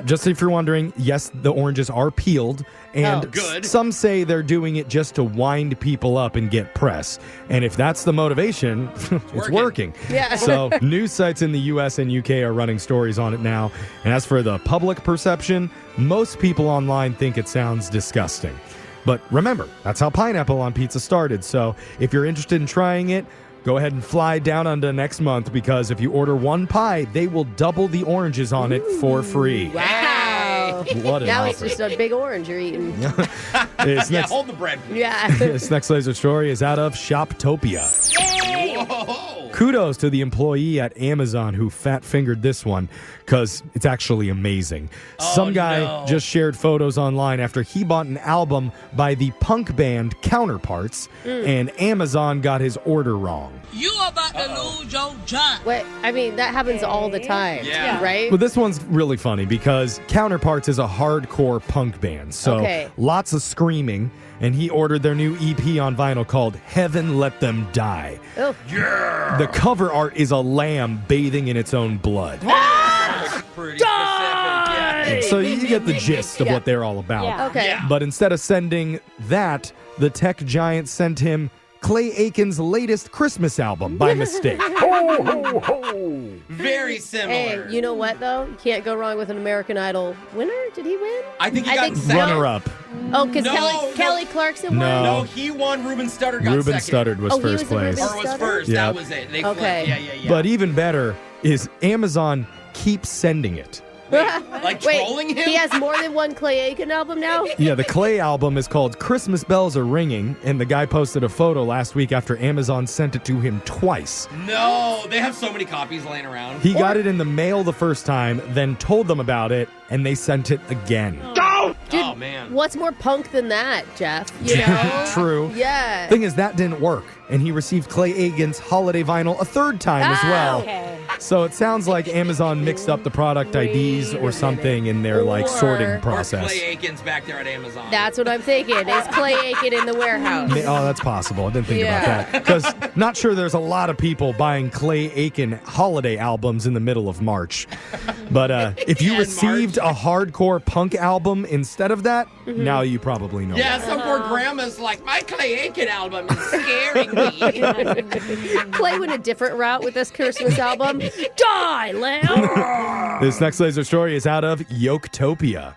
Just if you're wondering, yes, the oranges are peeled. And good. Some say they're doing it just to wind people up and get press. And if that's the motivation, it's working. Yeah. So news sites in the U.S. and UK are running stories on it now. And as for the public perception, most people online think it sounds disgusting. But remember, that's how pineapple on pizza started. So if you're interested in trying it, go ahead and fly down under next month, because if you order one pie, they will double the oranges on it for free. Wow. What an now offer. it's just a big orange you're eating. Hold the bread, please. Yeah. This next laser story is out of Shoptopia. Whoa. Kudos to the employee at Amazon who fat-fingered this one, because it's actually amazing. Some guy just shared photos online after he bought an album by the punk band Counterparts, and Amazon got his order wrong. You about to lose your job. Wait, I mean, that happens all the time, right? But this one's really funny because Counterparts is a hardcore punk band, so lots of screaming, and he ordered their new EP on vinyl called Heaven Let Them Die. Oh. Yeah. The cover art is a lamb bathing in its own blood. That's pretty specific. Yeah. So you get the gist of what they're all about. Yeah. Okay. Yeah. But instead of sending that, the tech giant sent him Clay Aiken's latest Christmas album by mistake. Ho, ho, ho. Very similar. Hey, you know what, though? You can't go wrong with an American Idol winner. Did he win? I think he got second. Runner-up. Oh, because No, Kelly Clarkson won? No. No, he won. Ruben Studdard got Ruben second. Studdard was Oh, he first was in place. Ruben Or was first. Yeah. That was it. They Okay. flipped. Yeah. But even better is Amazon keeps sending it. Like trolling him? He has more than one Clay Aiken album now? Yeah, the Clay album is called Christmas Bells Are Ringing, and the guy posted a photo last week after Amazon sent it to him twice. No, they have so many copies laying around. He got it in the mail the first time, then told them about it, and they sent it again. Dude, oh, man. What's more punk than that, Jeff? You know? True. Yeah. Thing is, that didn't work, and he received Clay Aiken's holiday vinyl a third time as well. Okay. So it sounds like Amazon mixed up the product IDs or something in their sorting Or process. Clay Aiken's back there at Amazon. That's what I'm thinking. Is Clay Aiken in the warehouse? Oh, that's possible. I didn't think about that. Because not sure there's a lot of people buying Clay Aiken holiday albums in the middle of March. But if you received a hardcore punk album instead of that, now you probably know. Yeah, some poor grandma's like, my Clay Aiken album is scaring me. Clay went a different route with this Christmas album. Die, lamb! This next laser story is out of Yoktopia.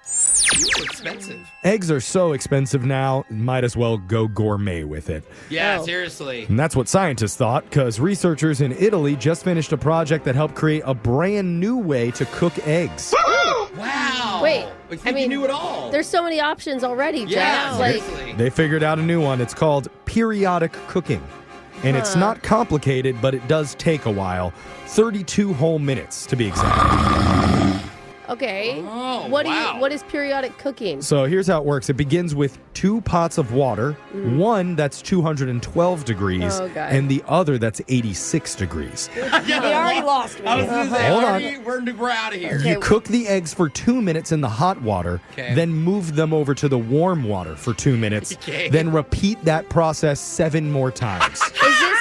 Ooh, expensive. Eggs are so expensive now, might as well go gourmet with it. Yeah, seriously. And that's what scientists thought, because researchers in Italy just finished a project that helped create a brand new way to cook eggs. Wow. Wait, I mean, you knew it all. There's so many options already, Yeah, Jeff. seriously. They figured out a new one. It's called periodic cooking. And it's not complicated, but it does take a while. 32 whole minutes, to be exact. Okay. Oh, What is periodic cooking? So here's how it works. It begins with 2 pots of water, one that's 212 degrees, Oh, God. and the other that's 86 degrees. They already lost me. I was going to say, Hold we're out of here. You cook the eggs for 2 minutes in the hot water, then move them over to the warm water for 2 minutes, then repeat that process 7 more times. Is this...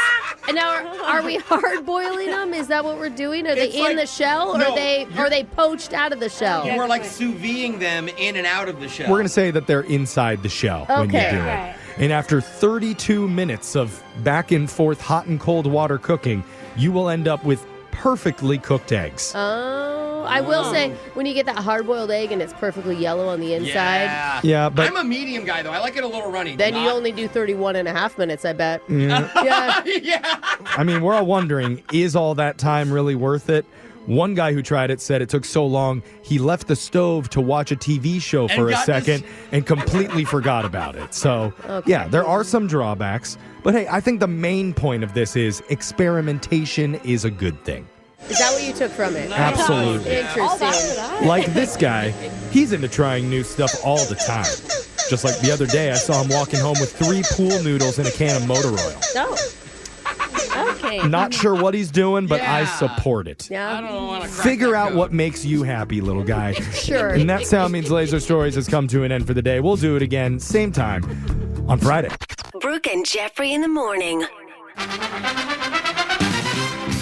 And now, are we hard boiling them? Is that what we're doing? Are they It's in like- the shell, or No, are they poached out of the shell? You were like sous videing them in and out of the shell. We're going to say that they're inside the shell when you do Okay. it. Right. And after 32 minutes of back and forth hot and cold water cooking, you will end up with perfectly cooked eggs. Oh, I will say, when you get that hard-boiled egg and it's perfectly yellow on the inside, Yeah, but I'm a medium guy, though. I like it a little runny. then you only do 31 and a half minutes, I bet. Yeah. Yeah. I mean, we're all wondering, is all that time really worth it? One guy who tried it said it took so long, he left the stove to watch a TV show And for a got second and completely forgot about it. So, yeah, there are some drawbacks. But hey, I think the main point of this is experimentation is a good thing. Is that what you took from it? Absolutely. Interesting. Like this guy, he's into trying new stuff all the time. Just like the other day, I saw him walking home with 3 pool noodles and a can of motor oil. Oh. Okay. Not sure what he's doing, but I Yeah. support it. Yeah. I don't want to Figure out what makes you happy, little guy. Sure. And that sound means Laser Stories has come to an end for the day. We'll do it again, same time, on Friday. Brooke and Jeffrey in the morning.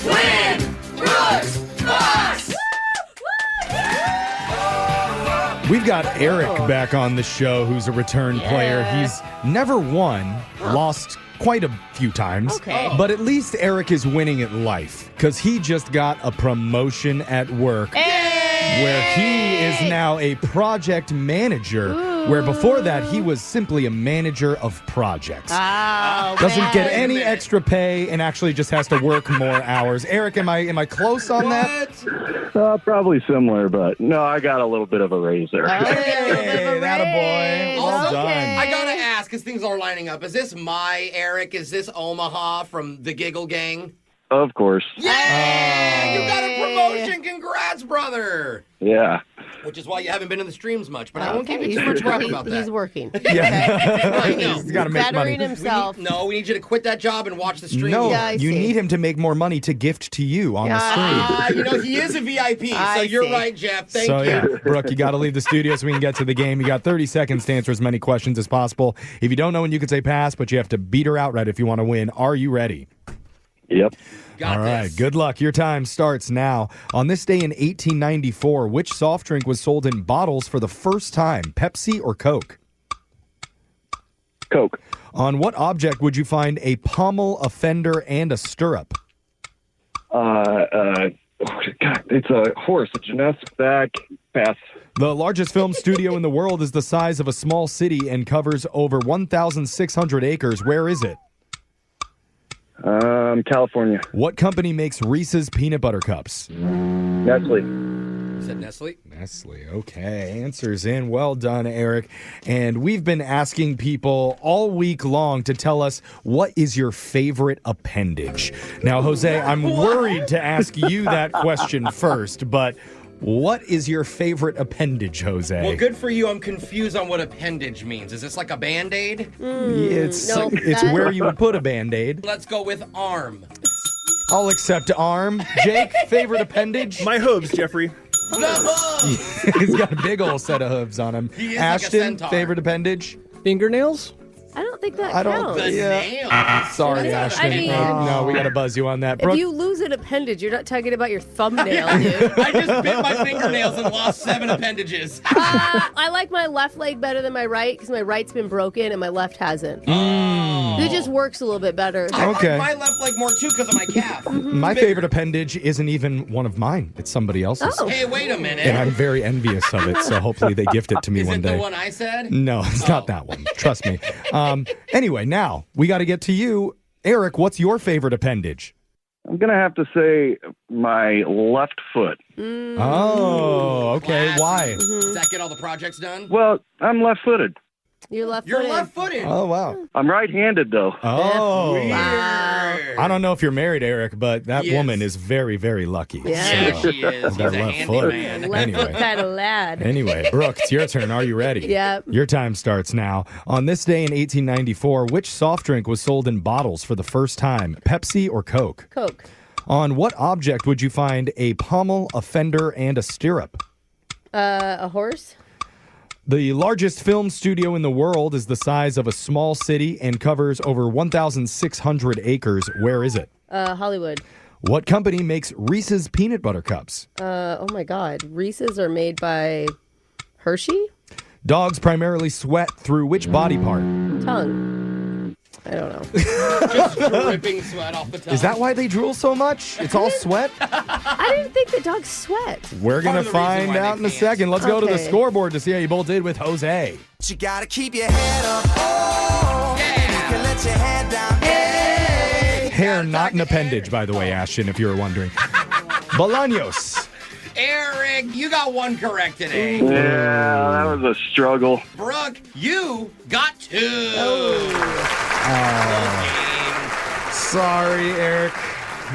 Win! Brooks! Box! We've got Eric back on the show, who's a return player. He's never won, lost quite a few times. But at least Eric is winning at life because he just got a promotion at work where he is now a project manager, where before that he was simply a manager of projects. Doesn't get any extra pay and actually just has to work more hours. Eric, am I close on that? Probably similar, but no, I got a little bit of a raise there. Hey, attaboy. Well done. I gotta ask, because things are lining up. Is this my Eric? Is this Omaha from the Giggle Gang? Of course. Yeah! You got a promotion. Congrats, brother. Yeah. Which is why you haven't been in the streams much, but I won't give you too much credit about that. He's working. I know. He's got to make money. Bettering himself. We need you to quit that job and watch the stream. No, you need him to make more money to gift to you on the stream. He is a VIP, so you're right, Jeff. Thank you. Yeah, Brooke, you got to leave the studio so we can get to the game. You got 30 seconds to answer as many questions as possible. If you don't know when, you can say pass, but you have to beat her outright if you want to win. Are you ready? Yep. All right, good luck. Your time starts now. On this day in 1894, which soft drink was sold in bottles for the first time, Pepsi or Coke? Coke. On what object would you find a pommel, a fender, and a stirrup? God, it's a horse, a gymnastic bag. Pass. The largest film studio in the world is the size of a small city and covers over 1,600 acres. Where is it? California. What company makes Reese's peanut butter cups? Nestle. You said Nestle? Nestle. Okay. Answers in. Well done, Eric. And we've been asking people all week long to tell us, what is your favorite appendage? Now, Jose, I'm worried to ask you that question first, but what is your favorite appendage, Jose? Well, good for you. I'm confused on what appendage means. Is this like a Band-Aid? It's where you would put a Band-Aid. Let's go with arm. I'll accept arm. Jake, favorite appendage? My hooves, Jeffrey. The hooves! He's got a big old set of hooves on him. He is Ashton, like a centaur. favorite appendage? Fingernails? I don't think that counts. Sorry, Ashton. No, we got to buzz you on that. Brooke? If you lose an appendage, you're not talking about your thumbnail, dude. I just bit my fingernails and lost 7 appendages. I like my left leg better than my right because my right's been broken and my left hasn't. It just works a little bit better. I Okay. like my left leg more too because of my calf. My favorite appendage isn't even one of mine. It's somebody else's. Oh. Hey, wait a minute. And I'm very envious of it, so hopefully they gift it to me Is one it day. the one I said? No, it's not that one. Trust me. Anyway, now we got to get to you. Eric, what's your favorite appendage? I'm going to have to say my left foot. Oh, okay. Why? Does that get all the projects done? Well, I'm left-footed. You're left-footed. You're left-footed. Oh, wow. I'm right-handed, though. Oh. Weird. I don't know if you're married, Eric, but that woman is very, very lucky. Yeah, she is. With that He's a left handy foot. man. Left foot kind of lad. Anyway, Brooke, it's your turn. Are you ready? Yep. Your time starts now. On this day in 1894, which soft drink was sold in bottles for the first time, Pepsi or Coke? Coke. On what object would you find a pommel, a fender, and a stirrup? A horse? The largest film studio in the world is the size of a small city and covers over 1,600 acres. Where is it? Hollywood. What company makes Reese's peanut butter cups? Oh my God. Reese's are made by Hershey? Dogs primarily sweat through which body part? Tongue. I don't know. Just dripping sweat off the tongue. Is that why they drool so much? It's all sweat? I didn't think that dogs sweat. We're going to find out in a second. Let's go to the Okay. scoreboard to see how you both did with Jose. You gotta keep your head up. Oh, yeah. You can let your head down. Hey. Hair, not an appendage, by the way, Ashton, if you were wondering. Bolaños. Eric, you got one correct today. Yeah, that was a struggle. Brooke, you got 2. Sorry, Eric.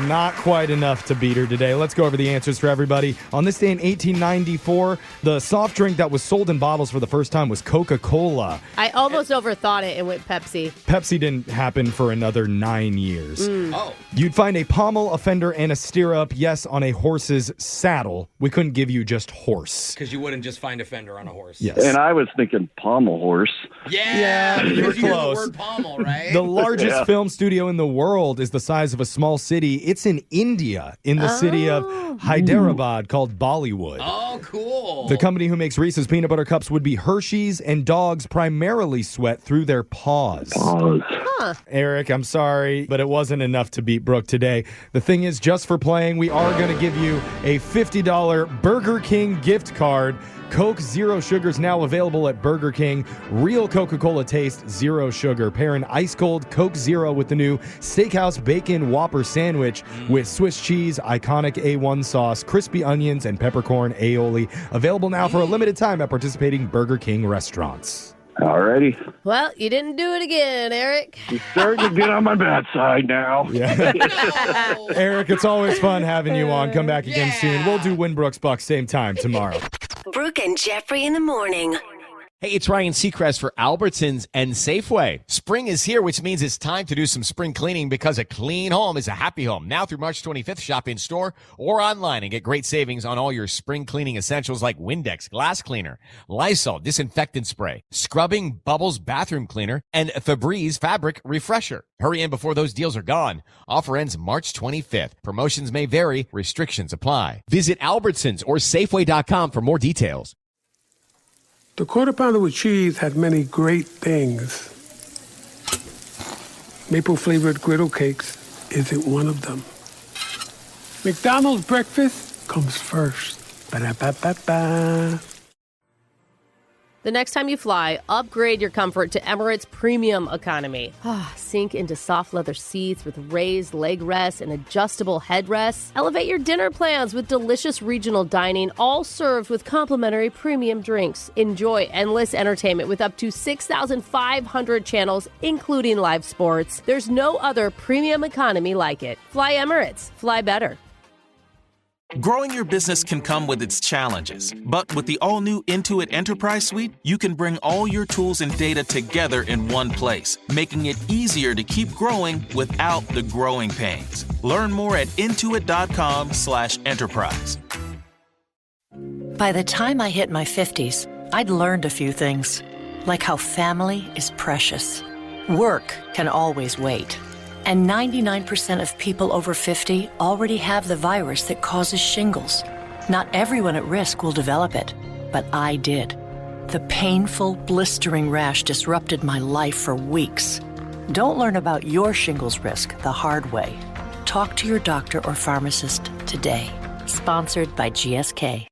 Not quite enough to beat her today. Let's go over the answers for everybody. On this day in 1894, the soft drink that was sold in bottles for the first time was Coca-Cola. I almost overthought it and went Pepsi. Pepsi didn't happen for another 9 years. Oh. You'd find a pommel, a fender, and a stirrup, yes, on a horse's saddle. We couldn't give you just horse. Because you wouldn't just find a fender on a horse. Yes. And I was thinking pommel horse. Yeah, you were because you hear the close. word pommel, right? The largest film studio in the world is the size of a small city. It's in India, in the city of Hyderabad, called Bollywood. Oh, cool. The company who makes Reese's peanut butter cups would be Hershey's, and dogs primarily sweat through their paws. Eric, I'm sorry, but it wasn't enough to beat Brooke today. The thing is, just for playing, we are going to give you a $50 Burger King gift card. Coke Zero Sugar is now available at Burger King. Real Coca-Cola taste, zero sugar. Pair an ice-cold Coke Zero with the new Steakhouse Bacon Whopper Sandwich with Swiss cheese, iconic A1 sauce, crispy onions, and peppercorn aioli. Available now for a limited time at participating Burger King restaurants. Alrighty. Well, you didn't do it again, Eric. You're starting to get on my bad side now. Eric, it's always fun having you on. Come back again soon. We'll do Winbrook's Bucks same time tomorrow. Brooke and Jeffrey in the morning. Hey, it's Ryan Seacrest for Albertsons and Safeway. Spring is here, which means it's time to do some spring cleaning because a clean home is a happy home. Now through March 25th, shop in store or online and get great savings on all your spring cleaning essentials like Windex glass cleaner, Lysol disinfectant spray, Scrubbing Bubbles bathroom cleaner, and Febreze fabric refresher. Hurry in before those deals are gone. Offer ends March 25th. Promotions may vary. Restrictions apply. Visit Albertsons or Safeway.com for more details. The Quarter Pounder with cheese had many great things. Maple-flavored griddle cakes isn't one of them. McDonald's breakfast comes first. Ba-da-ba-ba-ba. The next time you fly, upgrade your comfort to Emirates Premium Economy. Sink into soft leather seats with raised leg rests and adjustable headrests. Elevate your dinner plans with delicious regional dining, all served with complimentary premium drinks. Enjoy endless entertainment with up to 6,500 channels, including live sports. There's no other premium economy like it. Fly Emirates. Fly better. Growing your business can come with its challenges, but with the all-new Intuit Enterprise Suite, you can bring all your tools and data together in one place, making it easier to keep growing without the growing pains. Learn more at intuit.com/enterprise. By the time I hit my 50s, I'd learned a few things, like how family is precious. Work can always wait. And 99% of people over 50 already have the virus that causes shingles. Not everyone at risk will develop it, but I did. The painful, blistering rash disrupted my life for weeks. Don't learn about your shingles risk the hard way. Talk to your doctor or pharmacist today. Sponsored by GSK.